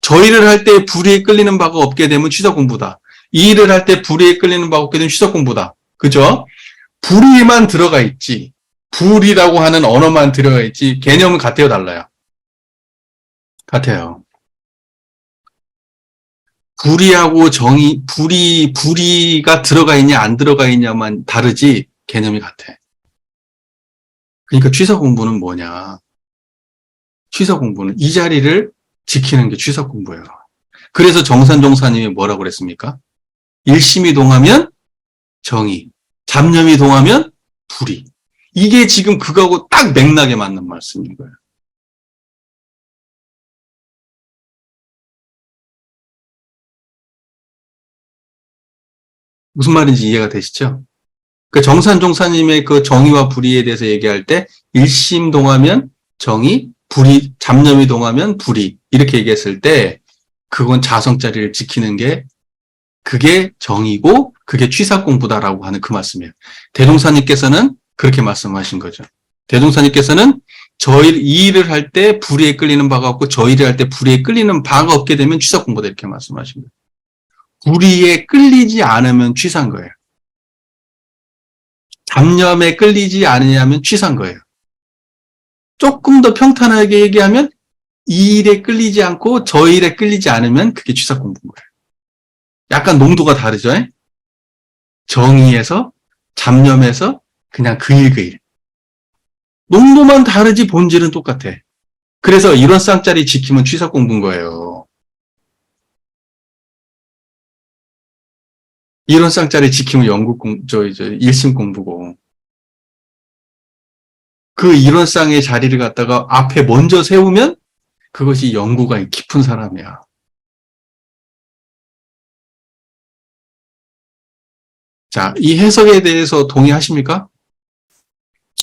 저 일을 할 때 불의에 끌리는 바가 없게 되면 취사 공부다. 이 일을 할 때 불의에 끌리는 바가 없게 되면 취사 공부다. 그죠? 불의만 들어가 있지. 불이라고 하는 언어만 들어가 있지. 개념은 같아요, 달라요? 같아요. 불의하고 불의가 들어가 있냐, 안 들어가 있냐만 다르지, 개념이 같아. 그러니까 취사 공부는 뭐냐. 취사 공부는 이 자리를 지키는 게 취사 공부예요. 그래서 정산종사님이 뭐라고 그랬습니까? 일심이 동하면 정의, 잡념이 동하면 불의. 이게 지금 그거하고 딱 맥락에 맞는 말씀인 거예요. 무슨 말인지 이해가 되시죠? 그 정산종사님의 그 정의와 불의에 대해서 얘기할 때 일심 동하면 정의, 불의, 잡념이 동하면 불의 이렇게 얘기했을 때 그건 자성자리를 지키는 게 그게 정의고 그게 취사 공부다라고 하는 그 말씀이에요. 대종사님께서는 그렇게 말씀하신 거죠. 대종사님께서는 이 일을 할 때 불의에 끌리는 바가 없고 저 일을 할 때 불의에 끌리는 바가 없게 되면 취사 공부다 이렇게 말씀하십니다. 불의에 끌리지 않으면 취사인 거예요. 잡념에 끌리지 않으냐면 취사인 거예요. 조금 더 평탄하게 얘기하면 이 일에 끌리지 않고 저 일에 끌리지 않으면 그게 취사 공부인 거예요. 약간 농도가 다르죠? 정의에서, 잡념에서 그냥 그 일. 농도만 다르지 본질은 똑같아. 그래서 이런 쌍짜리 지키면 취사 공부인 거예요. 이런 쌍짜리 지키면 일심 공부고. 그 이런 쌍의 자리를 갖다가 앞에 먼저 세우면 그것이 연구가 깊은 사람이야. 자, 이 해석에 대해서 동의하십니까?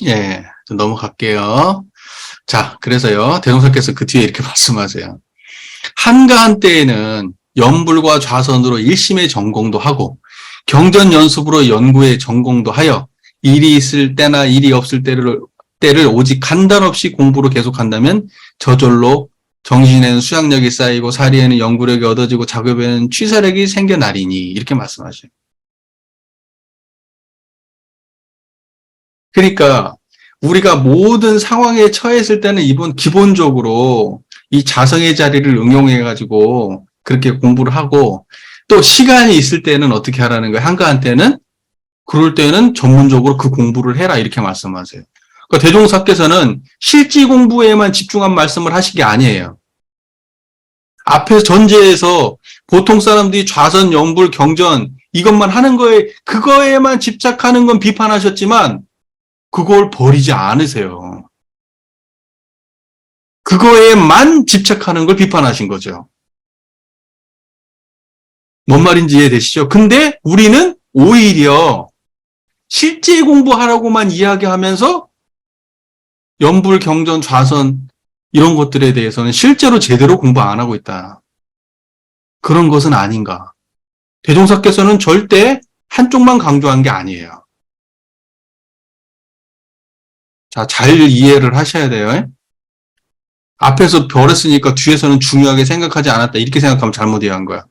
예, 넘어갈게요. 자, 그래서요, 대종사께서 그 뒤에 이렇게 말씀하세요. 한가한 때에는 연불과 좌선으로 일심의 전공도 하고, 경전 연습으로 연구의 전공도 하여, 일이 있을 때나 일이 없을 때를 오직 간단 없이 공부로 계속한다면, 저절로 정신에는 수양력이 쌓이고, 사리에는 연구력이 얻어지고, 작업에는 취사력이 생겨나리니, 이렇게 말씀하셔요. 그러니까 우리가 모든 상황에 처했을 때는 기본적으로 이 자성의 자리를 응용해가지고 그렇게 공부를 하고 또 시간이 있을 때는 어떻게 하라는 거예요? 한가한테는 그럴 때는 전문적으로 그 공부를 해라 이렇게 말씀하세요. 그러니까 대종사께서는 실지 공부에만 집중한 말씀을 하신 게 아니에요. 앞에서 전제에서 보통 사람들이 좌선, 연불, 경전 이것만 하는 거에 그거에만 집착하는 건 비판하셨지만 그걸 버리지 않으세요. 그거에만 집착하는 걸 비판하신 거죠. 뭔 말인지 이해되시죠? 근데 우리는 오히려 실제 공부하라고만 이야기하면서 연불, 경전, 좌선 이런 것들에 대해서는 실제로 제대로 공부 안 하고 있다. 그런 것은 아닌가. 대종사께서는 절대 한쪽만 강조한 게 아니에요. 자, 잘 이해를 하셔야 돼요. 앞에서 버렸으니까 뒤에서는 중요하게 생각하지 않았다. 이렇게 생각하면 잘못 이해한 거야.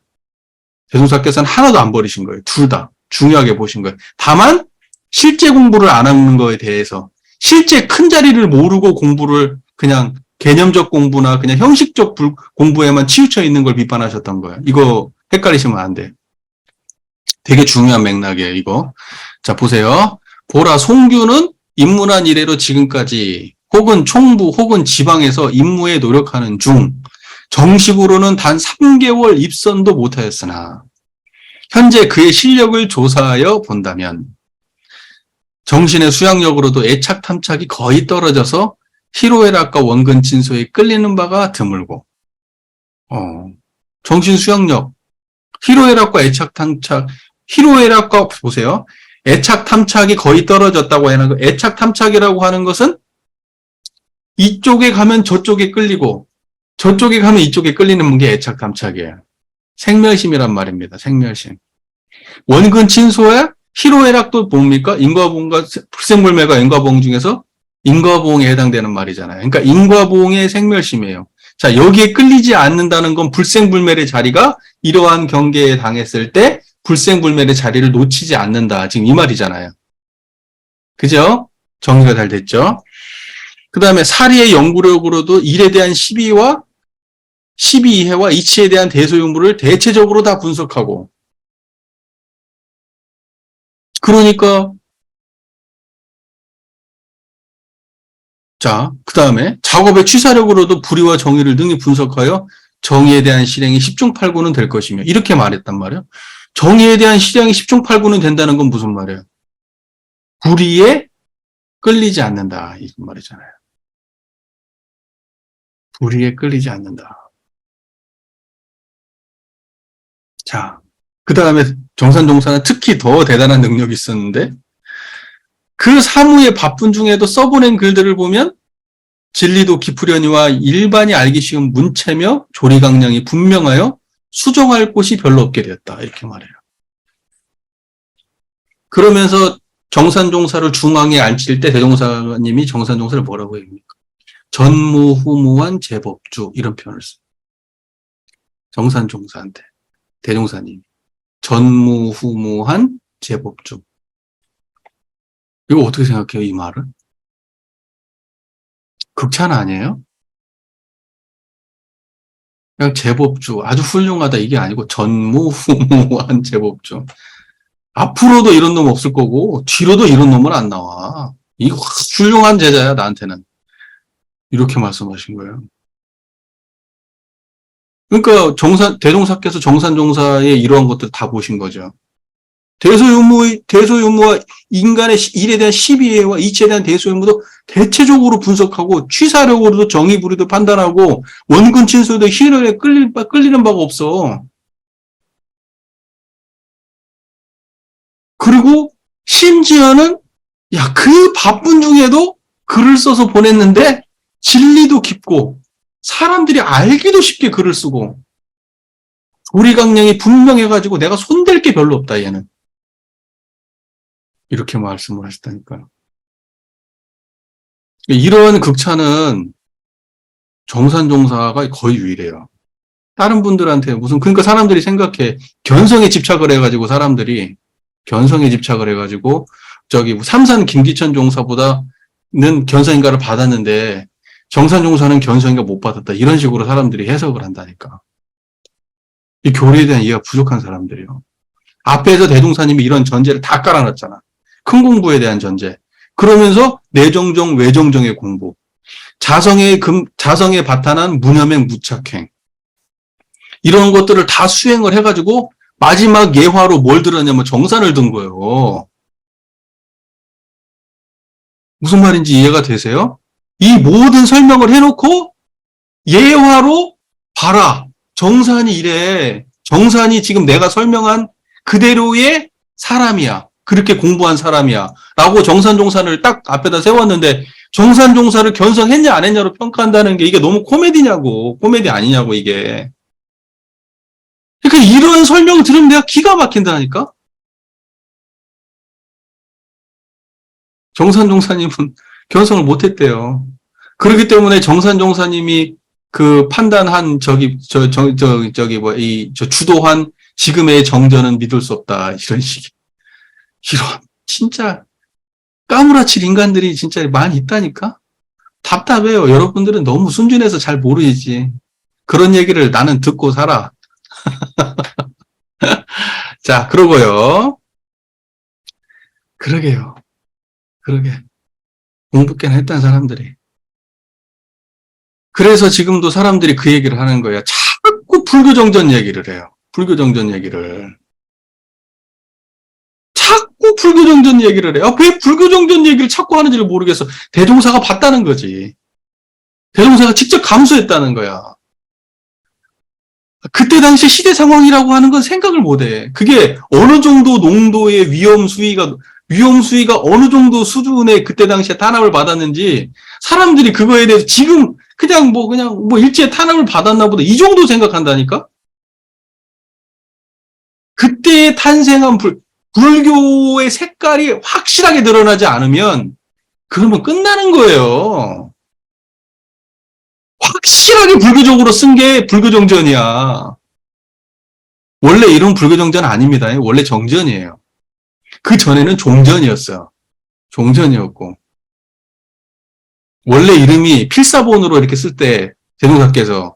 대종사께서는 하나도 안 버리신 거예요. 둘 다. 중요하게 보신 거예요. 다만, 실제 공부를 안 하는 거에 대해서, 실제 큰 자리를 모르고 공부를 그냥 개념적 공부나 그냥 형식적 공부에만 치우쳐 있는 걸 비판하셨던 거예요. 이거 헷갈리시면 안 돼요. 되게 중요한 맥락이에요, 이거. 자, 보세요. 보라, 송규는 인문한 이래로 지금까지 혹은 총부 혹은 지방에서 임무에 노력하는 중 정식으로는 단 3개월 입선도 못하였으나 현재 그의 실력을 조사하여 본다면 정신의 수양력으로도 애착 탐착이 거의 떨어져서 희로애락과 원근 진소에 끌리는 바가 드물고 정신 수양력 희로애락과 애착 탐착 희로애락과 보세요. 애착 탐착이 거의 떨어졌다고 하는 거. 애착 탐착이라고 하는 것은 이쪽에 가면 저쪽에 끌리고 저쪽에 가면 이쪽에 끌리는 게 애착 탐착이에요. 생멸심이란 말입니다. 생멸심. 원근 친소야 희로애락도 뭡니까? 인과봉과 불생불매가 인과봉 중에서 인과봉에 해당되는 말이잖아요. 그러니까 인과봉의 생멸심이에요. 자, 여기에 끌리지 않는다는 건 불생불멸의 자리가 이러한 경계에 당했을 때 불생불멸의 자리를 놓치지 않는다. 지금 이 말이잖아요. 그죠? 정리가 잘 됐죠? 그 다음에 사리의 연구력으로도 일에 대한 시비와 이해와 이치에 대한 대소용부를 대체적으로 다 분석하고 그러니까 자, 그 다음에 작업의 취사력으로도 불의와 정의를 능히 분석하여 정의에 대한 실행이 10중 8구는 될 것이며 이렇게 말했단 말이에요. 정의에 대한 실행이 10중 8구는 된다는 건 무슨 말이에요? 불의에 끌리지 않는다. 이 말이잖아요. 불의에 끌리지 않는다. 자, 그 다음에 정산종사는 특히 더 대단한 능력이 있었는데 그 사무의 바쁜 중에도 써보낸 글들을 보면 진리도 깊으려니와 일반이 알기 쉬운 문체며 조리강령이 분명하여 수정할 곳이 별로 없게 되었다. 이렇게 말해요. 그러면서 정산종사를 중앙에 앉힐 때 대종사님이 정산종사를 뭐라고 합니까? 전무후무한 제법주 이런 표현을 써요. 정산종사한테 대종사님이 전무후무한 제법주. 이거 어떻게 생각해요, 이 말은? 극찬 아니에요? 그냥 제법주, 아주 훌륭하다 이게 아니고 전무후무한 제법주. 앞으로도 이런 놈 없을 거고 뒤로도 이런 놈은 안 나와. 이거 훌륭한 제자야 나한테는. 이렇게 말씀하신 거예요. 그러니까 대종사께서 정산종사의 이러한 것들 다 보신 거죠. 대소유무와 인간의 일에 대한 시비애와 이치에 대한 대소유무도 대체적으로 분석하고 취사력으로도 정의부리도 판단하고 원군 친소도 희열에 끌리는 바가 없어. 그리고 심지어는 그 바쁜 중에도 글을 써서 보냈는데 진리도 깊고 사람들이 알기도 쉽게 글을 쓰고 도리강령이 분명해가지고 내가 손댈 게 별로 없다 얘는. 이렇게 말씀을 하셨다니까요. 이런 극찬은 정산종사가 거의 유일해요. 다른 분들한테 그러니까 사람들이 생각해. 견성에 집착을 해가지고 삼산 김기천 종사보다는 견성인가를 받았는데 정산종사는 견성인가 못 받았다. 이런 식으로 사람들이 해석을 한다니까. 이 교리에 대한 이해가 부족한 사람들이요. 앞에서 대종사님이 이런 전제를 다 깔아놨잖아. 큰 공부에 대한 전제. 그러면서 내정정, 외정정의 공부. 자성에 바탕한 무념행, 무착행. 이런 것들을 다 수행을 해가지고 마지막 예화로 뭘 들었냐면 정산을 든 거예요. 무슨 말인지 이해가 되세요? 이 모든 설명을 해놓고 예화로 봐라. 정산이 이래. 정산이 지금 내가 설명한 그대로의 사람이야. 그렇게 공부한 사람이야. 라고 정산종사를 딱 앞에다 세웠는데 정산종사를 견성했냐 안 했냐로 평가한다는 게 이게 너무 코미디 아니냐고 이게. 그러니까 이런 설명을 들으면 내가 기가 막힌다니까? 정산종사님은 견성을 못했대요. 그렇기 때문에 정산종사님이 그 판단한 주도한 지금의 정전은 믿을 수 없다. 이런 식의. 이런, 진짜, 까무라칠 인간들이 진짜 많이 있다니까? 답답해요. 여러분들은 너무 순진해서 잘 모르지. 그런 얘기를 나는 듣고 살아. 자, 그러고요. 그러게요. 그러게. 공부 꽤나 했다는 사람들이. 그래서 지금도 사람들이 그 얘기를 하는 거예요. 자꾸 불교정전 얘기를 해요. 불교정전 얘기를. 자꾸 불교정전 얘기를 해요. 왜 불교정전 얘기를 자꾸 하는지를 모르겠어. 대종사가 봤다는 거지. 대종사가 직접 감수했다는 거야. 그때 당시 시대 상황이라고 하는 건 생각을 못 해. 그게 어느 정도 농도의 위험 수위가 어느 정도 수준의 그때 당시에 탄압을 받았는지 사람들이 그거에 대해서 지금 그냥 일제에 탄압을 받았나 보다 이 정도 생각한다니까? 그때 탄생한 불교의 색깔이 확실하게 드러나지 않으면 그러면 끝나는 거예요. 확실하게 불교적으로 쓴 게 불교정전이야. 원래 이름 불교정전 아닙니다. 원래 정전이에요. 그 전에는 종전이었어요. 종전이었고. 원래 이름이 필사본으로 이렇게 쓸 때 대종사께서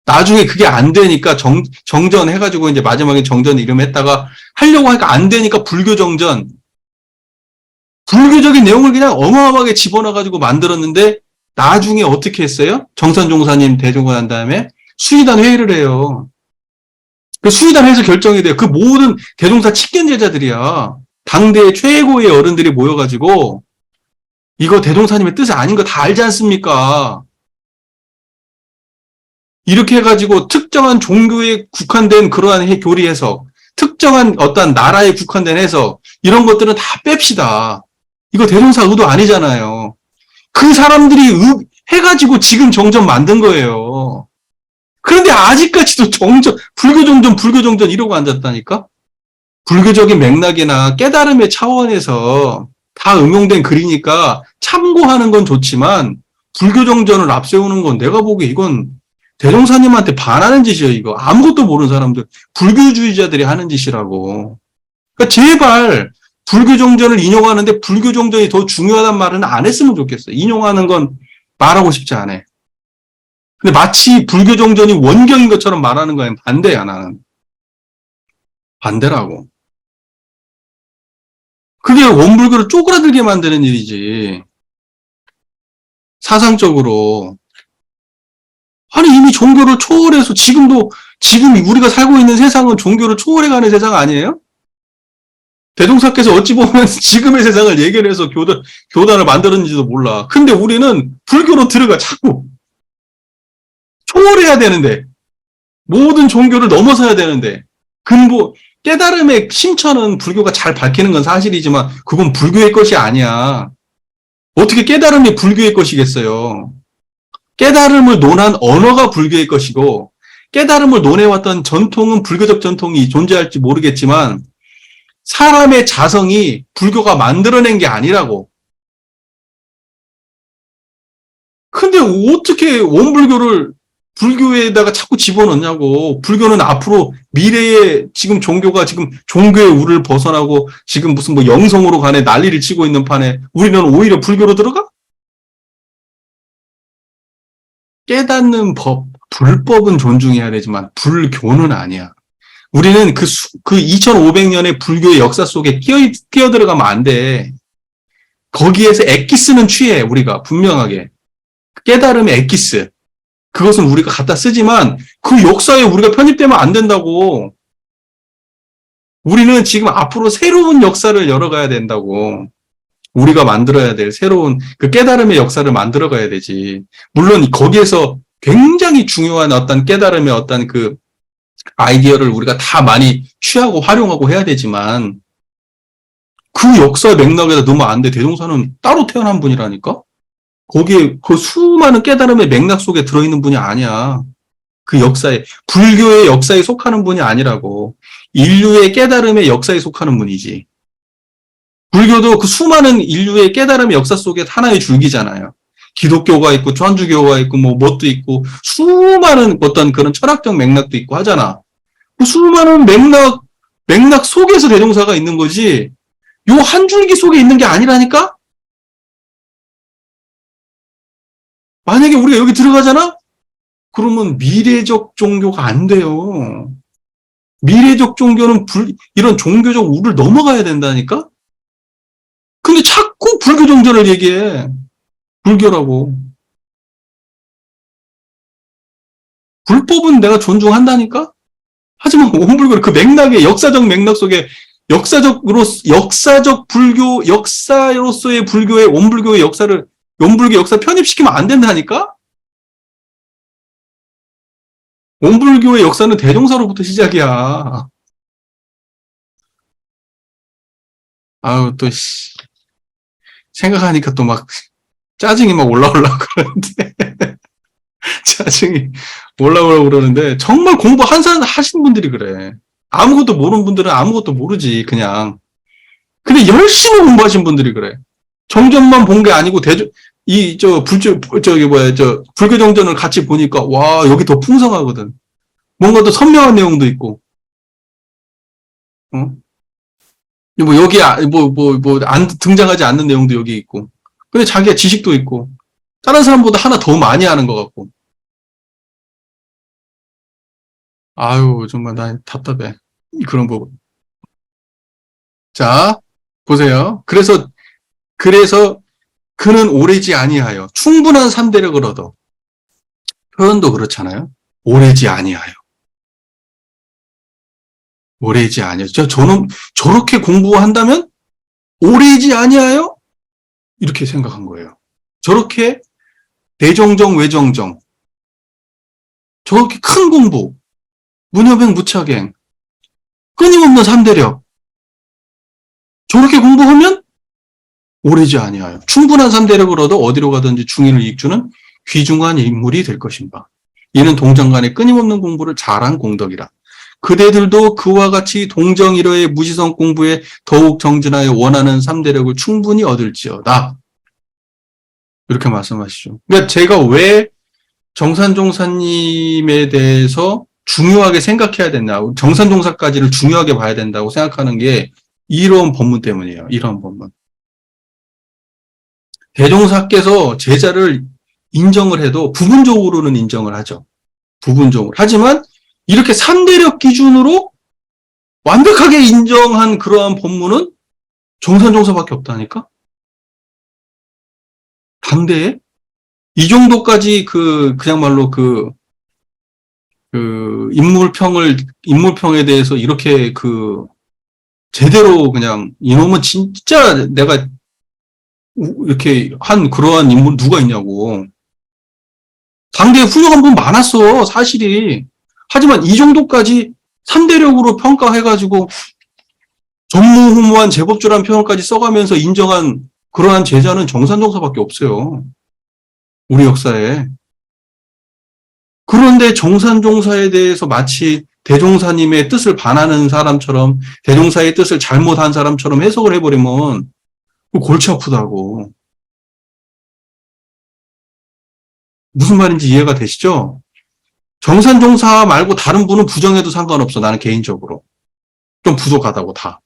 나중에 그게 안 되니까 정전 해가지고 이제 마지막에 정전 이름 했다가 하려고 하니까 안 되니까 불교정전. 불교적인 내용을 그냥 어마어마하게 집어넣어가지고 만들었는데 나중에 어떻게 했어요? 정산종사님 대종을 한 다음에 수의단 회의를 해요. 그 수의단 회의에서 결정이 돼요. 그 모든 대종사 칙견제자들이야. 당대의 최고의 어른들이 모여가지고 이거 대종사님의 뜻이 아닌 거 다 알지 않습니까? 이렇게 해가지고 특정한 종교에 국한된 그러한 교리 해석, 특정한 어떤 나라에 국한된 해석 이런 것들은 다 뺍시다. 이거 대종사 의도 아니잖아요. 그 사람들이 해가지고 지금 정전 만든 거예요. 그런데 아직까지도 불교정전 이러고 앉았다니까? 불교적인 맥락이나 깨달음의 차원에서 다 응용된 글이니까 참고하는 건 좋지만 불교 정전을 앞세우는 건 내가 보기에 이건 대종사님한테 반하는 짓이에요. 이거 아무것도 모르는 사람들, 불교주의자들이 하는 짓이라고. 그러니까 제발 불교 정전을 인용하는데 불교 정전이 더 중요하단 말은 안 했으면 좋겠어요. 인용하는 건 말하고 싶지 않아. 근데 마치 불교 정전이 원경인 것처럼 말하는 거엔 반대야, 나는. 반대라고. 그게 원불교를 쪼그라들게 만드는 일이지. 사상적으로. 아니, 이미 종교를 초월해서 지금 우리가 살고 있는 세상은 종교를 초월해가는 세상 아니에요? 대종사께서 어찌 보면 지금의 세상을 예견해서 교단을 만들었는지도 몰라. 근데 우리는 불교로 들어가, 자꾸. 초월해야 되는데. 모든 종교를 넘어서야 되는데. 깨달음의 심천은 불교가 잘 밝히는 건 사실이지만, 그건 불교의 것이 아니야. 어떻게 깨달음이 불교의 것이겠어요? 깨달음을 논한 언어가 불교의 것이고, 깨달음을 논해왔던 전통은 불교적 전통이 존재할지 모르겠지만, 사람의 자성이 불교가 만들어낸 게 아니라고. 근데 어떻게 원불교를 불교에다가 자꾸 집어넣냐고. 불교는 앞으로 미래에 지금 종교가 지금 종교의 우를 벗어나고 지금 무슨 뭐 영성으로 가네 난리를 치고 있는 판에 우리는 오히려 불교로 들어가? 깨닫는 법, 불법은 존중해야 되지만 불교는 아니야. 우리는 그 2500년의 불교의 역사 속에 끼어들어가면 안 돼. 거기에서 엑기스는 취해, 우리가 분명하게. 깨달음의 엑기스. 그것은 우리가 갖다 쓰지만 그 역사에 우리가 편입되면 안 된다고. 우리는 지금 앞으로 새로운 역사를 열어가야 된다고. 우리가 만들어야 될 새로운 그 깨달음의 역사를 만들어가야 되지. 물론 거기에서 굉장히 중요한 어떤 깨달음의 어떤 그 아이디어를 우리가 다 많이 취하고 활용하고 해야 되지만 그 역사 맥락에다 넣으면 안 돼. 대종사는 따로 태어난 분이라니까? 거기에 그 수많은 깨달음의 맥락 속에 들어있는 분이 아니야. 그 역사에, 불교의 역사에 속하는 분이 아니라고. 인류의 깨달음의 역사에 속하는 분이지. 불교도 그 수많은 인류의 깨달음의 역사 속에 하나의 줄기잖아요. 기독교가 있고, 천주교가 있고, 뭣도 있고, 수많은 어떤 그런 철학적 맥락도 있고 하잖아. 그 수많은 맥락 속에서 대종사가 있는 거지, 요 한 줄기 속에 있는 게 아니라니까? 만약에 우리가 여기 들어가잖아? 그러면 미래적 종교가 안 돼요. 미래적 종교는 이런 종교적 우를 넘어가야 된다니까? 근데 자꾸 불교 종교를 얘기해. 불교라고. 불법은 내가 존중한다니까? 하지만 원불교 그 맥락의 역사적 맥락 속에 역사로서의 불교의 원불교의 역사를 원불교 역사 편입시키면 안 된다니까? 원불교의 역사는 대종사로부터 시작이야. 아유, 또, 생각하니까 또 막, 짜증이 막 올라오려고 그러는데. 짜증이 올라오려고 그러는데, 정말 공부 하신 분들이 그래. 아무것도 모르는 분들은 아무것도 모르지, 그냥. 근데 열심히 공부하신 분들이 그래. 정전만 본 게 아니고, 불교 정전을 같이 보니까, 와, 여기 더 풍성하거든. 뭔가 더 선명한 내용도 있고, 어? 여기, 등장하지 않는 내용도 여기 있고. 근데 자기가 지식도 있고, 다른 사람보다 하나 더 많이 하는 것 같고. 아유, 정말 나 답답해. 그런 부분. 자, 보세요. 그래서 그는 오래지 아니하여 충분한 삼대력을 얻어. 표현도 그렇잖아요. 오래지 아니하여. 오래지 아니하여. 저는 저렇게 공부한다면 오래지 아니하여? 이렇게 생각한 거예요. 저렇게 대정정, 외정정. 저렇게 큰 공부. 무녀병, 무착행. 끊임없는 삼대력. 저렇게 공부하면 오래지 아니하여. 충분한 삼대력을 얻어 어디로 가든지 중인을 이익주는 귀중한 인물이 될 것인가. 이는 동정간의 끊임없는 공부를 잘한 공덕이라. 그대들도 그와 같이 동정이러의 무지성 공부에 더욱 정진하여 원하는 3대력을 충분히 얻을지어다. 이렇게 말씀하시죠. 그러니까 제가 왜 정산종사님에 대해서 중요하게 생각해야 된다. 정산종사까지를 중요하게 봐야 된다고 생각하는 게 이런 법문 때문이에요. 이런 법문. 대종사께서 제자를 인정을 해도 부분적으로는 인정을 하죠. 부분적으로. 하지만 이렇게 3대력 기준으로 완벽하게 인정한 그러한 법문은 정산종사밖에 없다니까? 당대에? 이 정도까지 그냥말로 인물평에 대해서 이렇게 제대로 그냥, 이놈은 진짜 내가 이렇게 한 그러한 인물 누가 있냐고. 당대에 훌륭한 분 많았어, 사실이. 하지만 이 정도까지 3대력으로 평가해가지고 전무후무한 제법주란 표현까지 써가면서 인정한 그러한 제자는 정산종사밖에 없어요. 우리 역사에. 그런데 정산종사에 대해서 마치 대종사님의 뜻을 반하는 사람처럼, 대종사의 뜻을 잘못한 사람처럼 해석을 해버리면 골치 아프다고. 무슨 말인지 이해가 되시죠? 정산종사 말고 다른 분은 부정해도 상관없어. 나는 개인적으로. 좀 부족하다고 다.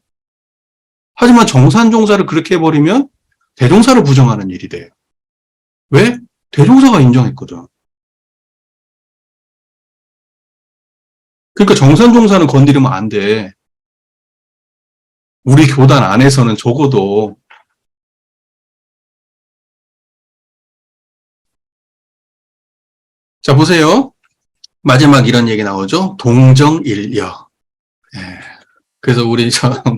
하지만 정산종사를 그렇게 해버리면 대종사를 부정하는 일이 돼요. 왜? 대종사가 인정했거든. 그러니까 정산종사는 건드리면 안 돼. 우리 교단 안에서는 적어도. 자, 보세요. 마지막 이런 얘기 나오죠. 동정일여. 예. 그래서 우리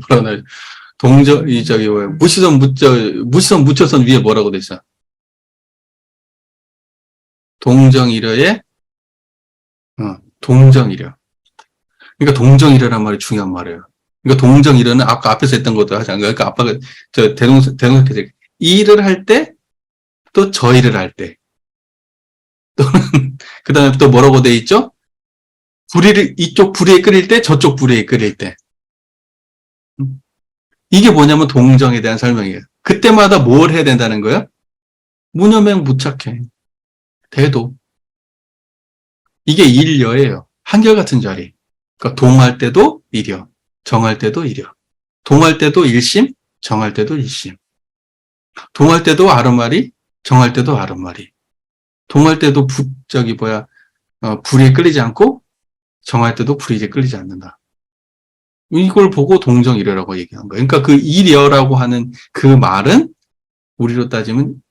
뭐라 무시선 묻혀선 위에 뭐라고 돼 있어? 동정일여의 동정일여. 그러니까 동정일여란 말이 중요한 말이에요. 그러니까 동정일여는 아까 앞에서 했던 것도 하지 않아요. 그러니까 아빠가 대동사께서 일을 할 때, 또 저 일을 할 때, 또는 그 다음에 또 뭐라고 돼 있죠? 이쪽 불에 끓일 때, 저쪽 불에 끓일 때. 이게 뭐냐면 동정에 대한 설명이에요. 그때마다 뭘 해야 된다는 거예요? 무념행 무착해. 대도. 이게 일여예요. 한결같은 자리. 그러니까 동할 때도 일여, 정할 때도 일여. 동할 때도 일심, 정할 때도 일심. 동할 때도 아른말이, 정할 때도 아른말이. 동할 때도 불에 끌리지 않고, 정할 때도 불이 끌리지 않는다. 이걸 보고 동정일여라고 얘기한 거예요. 그러니까 그 일여라고 하는 그 말은 우리로 따지면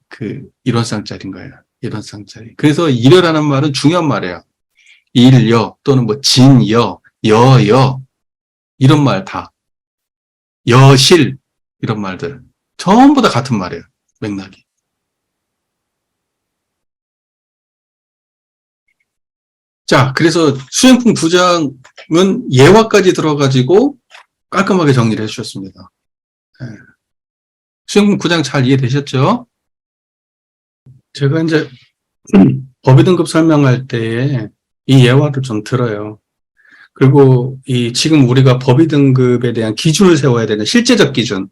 일원상자리인 거예요. 일원상자리. 그래서 일여라는 말은 중요한 말이에요. 일여 또는 뭐 진여, 여여 이런 말 다. 여실 이런 말들 전부 다 같은 말이에요. 맥락이. 자, 그래서 수행품 9장은 예화까지 들어가지고 깔끔하게 정리를 해주셨습니다. 네. 수행품 9장 잘 이해되셨죠? 제가 이제 법의 등급 설명할 때에 이 예화를 좀 들어요. 그리고 지금 우리가 법의 등급에 대한 기준을 세워야 되는 실제적 기준을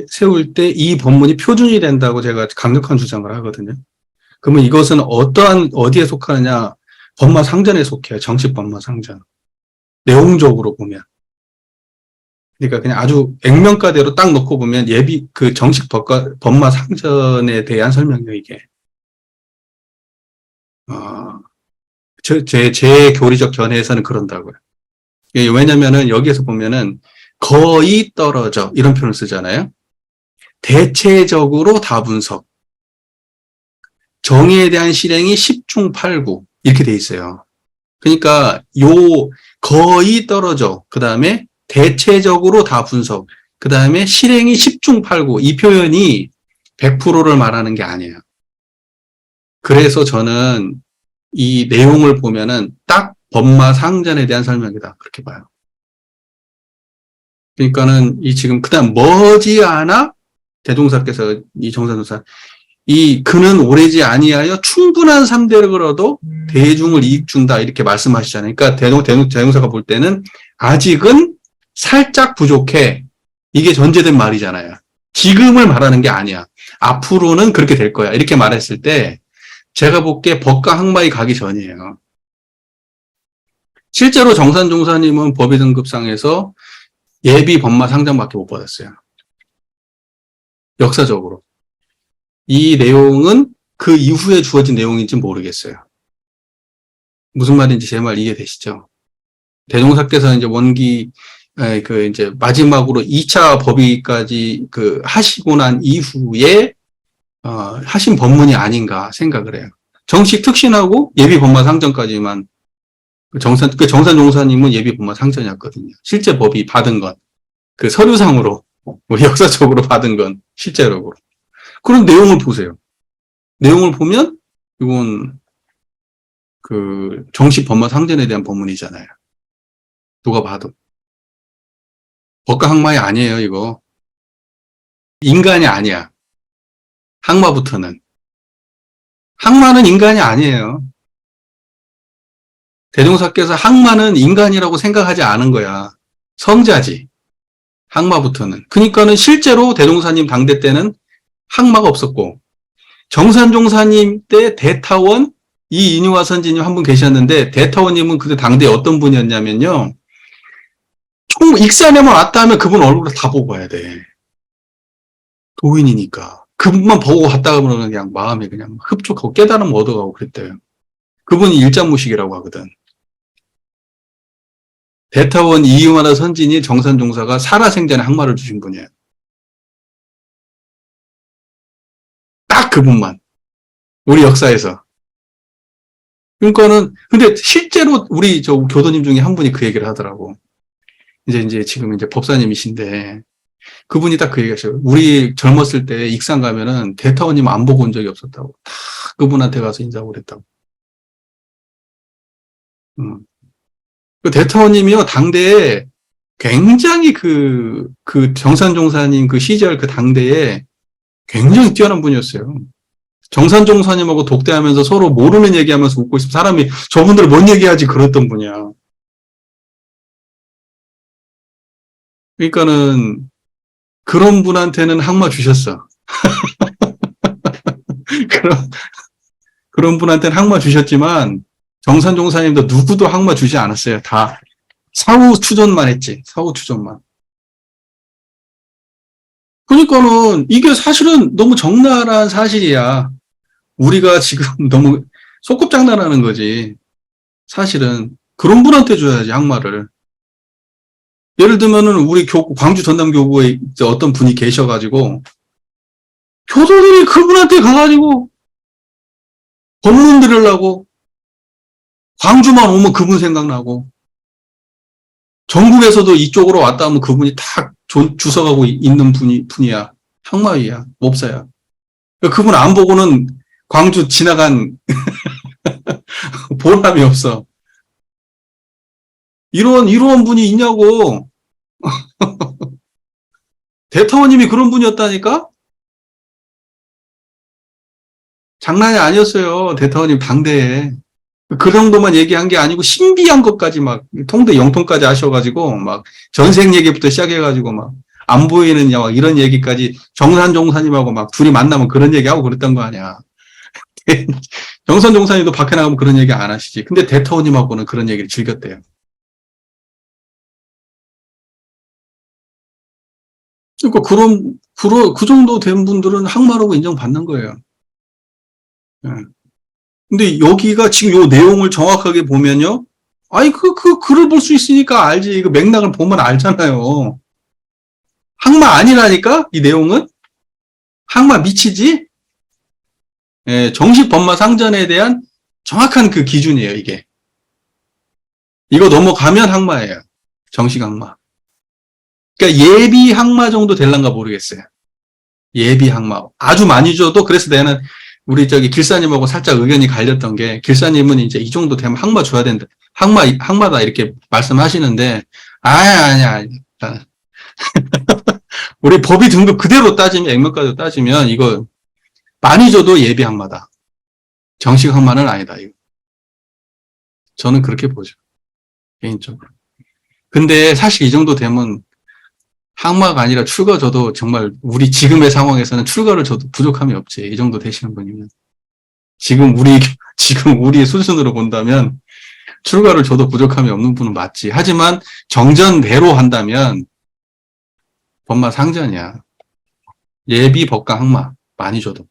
세울 때 이 법문이 표준이 된다고 제가 강력한 주장을 하거든요. 그러면 이것은 어디에 속하느냐? 법마상전에 속해요. 정식 법마상전. 내용적으로 보면. 그러니까 그냥 아주 액면가대로 딱 놓고 보면 정식 법마상전에 대한 설명이에요, 이게. 제 교리적 견해에서는 그런다고요. 왜냐면은 여기에서 보면은 거의 떨어져 이런 표현을 쓰잖아요. 대체적으로 다분석. 정의에 대한 실행이 10중 8구 이렇게 돼 있어요. 그러니까 거의 떨어져. 그 다음에 대체적으로 다 분석. 그 다음에 실행이 10중 8구. 이 표현이 100%를 말하는 게 아니에요. 그래서 저는 이 내용을 보면은 딱 법마상전에 대한 설명이다. 그렇게 봐요. 그러니까는 그다음 머지않아 대종사께서 이 정산조사 그는 오래지 아니하여 충분한 3대를 걸어도 대중을 이익 준다 이렇게 말씀하시잖아요. 그러니까 대동사가 볼 때는 아직은 살짝 부족해. 이게 전제된 말이잖아요. 지금을 말하는 게 아니야. 앞으로는 그렇게 될 거야. 이렇게 말했을 때 제가 볼게 법과 항마이 가기 전이에요. 실제로 정산종사님은 법의 등급상에서 예비 법마 상장밖에 못 받았어요. 역사적으로. 이 내용은 그 이후에 주어진 내용인지 모르겠어요. 무슨 말인지 제 말 이해되시죠? 대종사께서 이제 이제 마지막으로 2차 법위까지 하시고 난 이후에, 하신 법문이 아닌가 생각을 해요. 정식 특신하고 예비 법마 상정까지만, 정산종사님은 예비 법마 상전이었거든요. 실제 법이 받은 건, 서류상으로, 역사적으로 받은 건, 실제로. 그런 내용을 보세요. 내용을 보면, 이건, 정식 법마 상전에 대한 법문이잖아요. 누가 봐도. 법과 항마이 아니에요, 이거. 인간이 아니야. 항마부터는. 항마는 인간이 아니에요. 대종사께서 항마는 인간이라고 생각하지 않은 거야. 성자지. 항마부터는. 그러니까는 실제로 대종사님 당대 때는 항마가 없었고, 정산종사님 때 대타원, 이인유화 선지님 한 분 계셨는데, 대타원님은 그때 당대에 어떤 분이었냐면요. 총 익산에만 왔다 하면 그분 얼굴을 다 보고 가야 돼. 도인이니까. 그분만 보고 갔다 가면 그냥 마음이 그냥 흡족하고 깨달음 얻어가고 그랬대요. 그분이 일장무식이라고 하거든. 대타원 이유마다 선진이 정산종사가 살아생전에 항마를 주신 분이에요. 딱 그분만. 우리 역사에서. 그러니까는, 근데 실제로 우리 교도님 중에 한 분이 그 얘기를 하더라고. 지금 법사님이신데, 그분이 딱 그 얘기 하셔요. 우리 젊었을 때 익산 가면은 대타원님 안 보고 온 적이 없었다고. 다 그분한테 가서 인사하고 그랬다고. 그 대타원님이요, 당대에 굉장히 정산종사님 시절 당대에 굉장히 뛰어난 분이었어요. 정산종사님하고 독대하면서 서로 모르는 얘기하면서 웃고 있으면 사람이 저분들 뭔 얘기하지 그랬던 분이야. 그러니까는 그런 분한테는 항마 주셨어. 그런 분한테는 항마 주셨지만 정산종사님도 누구도 항마 주지 않았어요. 다 사후 추존만 했지. 사후 추존만. 그러니까는 이게 사실은 너무 적나라한 사실이야. 우리가 지금 너무 소꿉장난하는 거지. 사실은 그런 분한테 줘야지 항마를. 예를 들면은 우리 광주 전남교구에 어떤 분이 계셔가지고 교도들이 그분한테 가가지고 법문 들으려고 광주만 오면 그분 생각나고 전국에서도 이쪽으로 왔다 하면 그분이 딱 주워가고 있는 분이야. 항마위야. 몹사야. 그분 안 보고는 광주 지나간 보람이 없어. 이런 분이 있냐고. 대타원님이 그런 분이었다니까? 장난이 아니었어요. 대타원님 당대에. 그 정도만 얘기한 게 아니고 신비한 것까지 막 통대 영통까지 하셔가지고 막 전생 얘기부터 시작해가지고 막 안 보이는 막 이런 얘기까지 정산종사님하고 막 둘이 만나면 그런 얘기하고 그랬던 거 아니야. 정산종사님도 밖에 나가면 그런 얘기 안 하시지. 근데 대타원님하고는 그런 얘기를 즐겼대요. 그러니까 그 정도 된 분들은 항마라고 인정받는 거예요. 예. 근데 여기가 지금 요 내용을 정확하게 보면요. 아니, 글을 볼 수 있으니까 알지. 이거 맥락을 보면 알잖아요. 항마 아니라니까? 이 내용은? 항마 미치지? 예, 정식 법마 상전에 대한 정확한 그 기준이에요, 이게. 이거 넘어가면 항마예요. 정식 항마. 그러니까 예비 항마 정도 될란가 모르겠어요. 예비 항마. 아주 많이 줘도 그래서 나는 우리 길사님하고 살짝 의견이 갈렸던 게 길사님은 이제 이 정도 되면 항마 줘야 된다. 항마다 이렇게 말씀하시는데 아니야. 우리 법이 등급 그대로 따지면 액면가지로 따지면 이거 많이 줘도 예비 항마다. 정식 항마는 아니다. 이거. 저는 그렇게 보죠. 개인적으로. 근데 사실 이 정도 되면 항마가 아니라 출가 줘도 정말 우리 지금의 상황에서는 출가를 줘도 부족함이 없지. 이 정도 되시는 분이면. 지금 우리의 수준으로 본다면 출가를 줘도 부족함이 없는 분은 맞지. 하지만 정전대로 한다면 법마 상전이야. 예비 법강 항마 많이 줘도.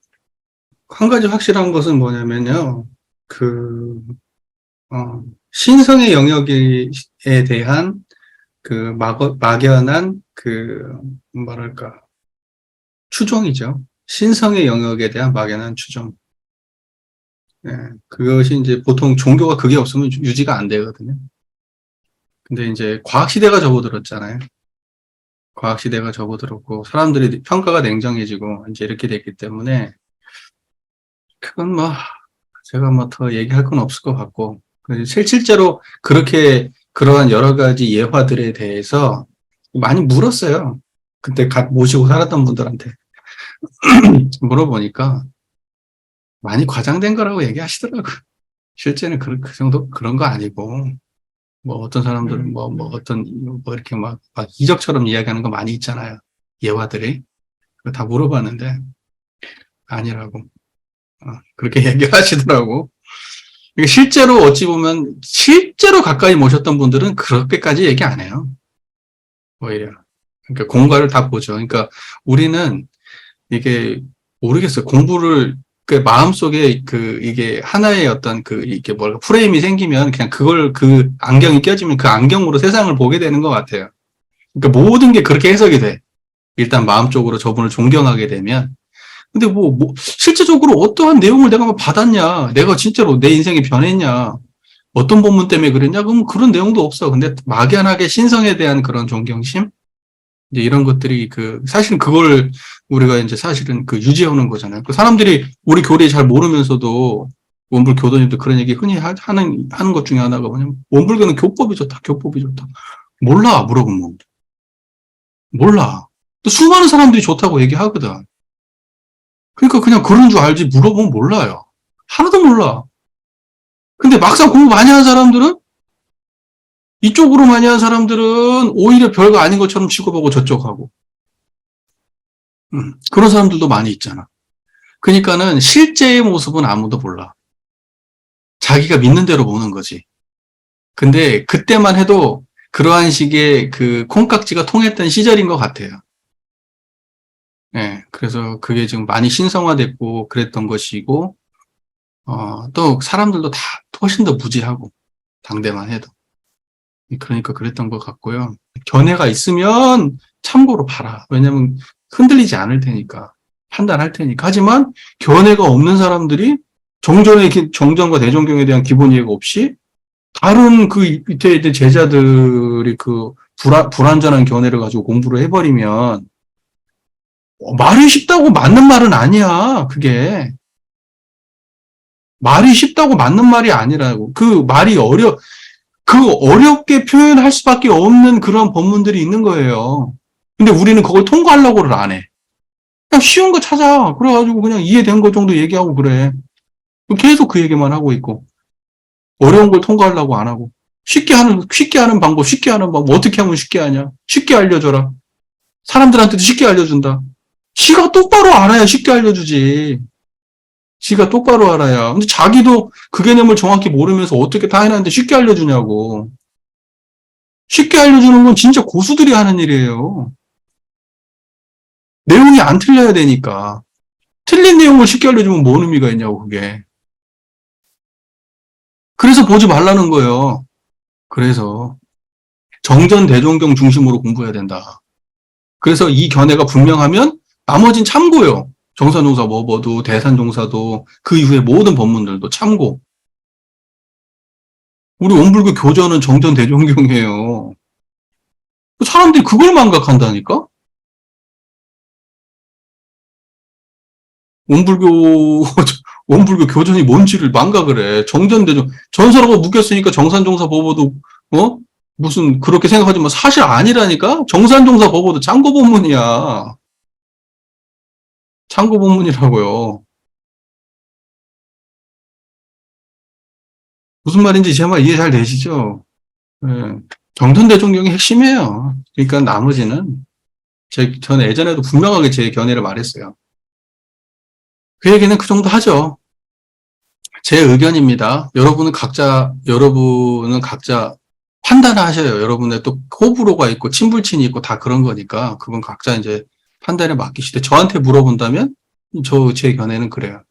한 가지 확실한 것은 뭐냐면요. 신성의 영역에 대한 막연한 뭐랄까, 추종이죠. 신성의 영역에 대한 막연한 추종. 예, 그것이 이제 보통 종교가 그게 없으면 유지가 안 되거든요. 근데 이제 과학시대가 접어들었잖아요. 과학시대가 접어들었고, 사람들이 평가가 냉정해지고, 이제 이렇게 됐기 때문에, 그건 뭐, 제가 뭐 더 얘기할 건 없을 것 같고, 실제로 그렇게 그러한 여러 가지 예화들에 대해서 많이 물었어요. 그때 모시고 살았던 분들한테. 물어보니까 많이 과장된 거라고 얘기하시더라고요. 실제는 그 정도, 그런 거 아니고, 뭐 어떤 사람들은 이렇게 막 이적처럼 이야기하는 거 많이 있잖아요. 예화들이. 다 물어봤는데, 아니라고. 그렇게 얘기하시더라고. 실제로 어찌 보면, 실제로 가까이 모셨던 분들은 그렇게까지 얘기 안 해요. 오히려. 그러니까 공과를 다 보죠. 그러니까 우리는 이게 모르겠어요. 공부를 마음속에 이게 하나의 어떤 이게 프레임이 생기면 그냥 그 안경이 껴지면 그 안경으로 세상을 보게 되는 것 같아요. 그러니까 모든 게 그렇게 해석이 돼. 일단 마음적으로 저분을 존경하게 되면. 근데 실제적으로 어떠한 내용을 내가 받았냐? 내가 진짜로 내 인생이 변했냐? 어떤 본문 때문에 그랬냐? 그럼 그런 내용도 없어. 근데 막연하게 신성에 대한 그런 존경심? 이제 이런 것들이 사실은 그걸 우리가 이제 사실은 유지해오는 거잖아요. 사람들이 우리 교리 잘 모르면서도 원불 교도님도 그런 얘기 흔히 하는 것 중에 하나가 뭐냐면 원불교는 교법이 좋다, 교법이 좋다. 몰라, 물어보면. 몰라. 또 수많은 사람들이 좋다고 얘기하거든. 그러니까 그냥 그런 줄 알지 물어보면 몰라요. 하나도 몰라. 근데 막상 공부 많이 하는 사람들은 이쪽으로 많이 하는 사람들은 오히려 별거 아닌 것처럼 취급하고 저쪽하고. 그런 사람들도 많이 있잖아. 그러니까는 실제의 모습은 아무도 몰라. 자기가 믿는 대로 보는 거지. 근데 그때만 해도 그러한 식의 콩깍지가 통했던 시절인 것 같아요. 예, 그래서 그게 지금 많이 신성화됐고 그랬던 것이고, 또 사람들도 다 훨씬 더 무지하고, 당대만 해도. 그러니까 그랬던 것 같고요. 견해가 있으면 참고로 봐라. 왜냐면 흔들리지 않을 테니까. 판단할 테니까. 하지만 견해가 없는 사람들이 정전과 대종경에 대한 기본 이해가 없이 다른 밑에 있는 제자들이 불완전한 견해를 가지고 공부를 해버리면 말이 쉽다고 맞는 말은 아니야. 그게. 말이 쉽다고 맞는 말이 아니라고. 어렵게 표현할 수밖에 없는 그런 법문들이 있는 거예요. 근데 우리는 그걸 통과하려고를 안 해. 그냥 쉬운 거 찾아. 그래가지고 그냥 이해된 거 정도 얘기하고 그래. 계속 그 얘기만 하고 있고. 어려운 걸 통과하려고 안 하고. 쉽게 하는 방법, 어떻게 하면 쉽게 하냐? 쉽게 알려줘라. 사람들한테도 쉽게 알려준다. 지가 똑바로 알아야 쉽게 알려주지. 지가 똑바로 알아야. 근데 자기도 그 개념을 정확히 모르면서 어떻게 타인한테 쉽게 알려주냐고. 쉽게 알려주는 건 진짜 고수들이 하는 일이에요. 내용이 안 틀려야 되니까. 틀린 내용을 쉽게 알려주면 뭔 의미가 있냐고, 그게. 그래서 보지 말라는 거예요. 그래서 정전대종경 중심으로 공부해야 된다. 그래서 이 견해가 분명하면 나머진 참고요. 정산종사 뭐도 대산종사도 그 이후에 모든 법문들도 참고. 우리 원불교 교전은 정전대종경이에요. 사람들이 그걸 망각한다니까? 원불교 교전이 뭔지를 망각을 해. 정전대종, 전설하고 묶였으니까 정산종사 법어도, 무슨, 그렇게 생각하지만 사실 아니라니까? 정산종사 법어도 참고 법문이야. 참고 법문이라고요. 무슨 말인지 제 말 이해 잘 되시죠? 예. 경선대 종경이 핵심이에요. 그러니까 나머지는 저는 예전에도 분명하게 제 견해를 말했어요. 그 얘기는 그 정도 하죠. 제 의견입니다. 여러분은 각자 판단을 하셔요. 여러분의 또 호불호가 있고 친불친이 있고 다 그런 거니까 그건 각자 이제 판단에 맡기시되 저한테 물어본다면 제 견해는 그래요.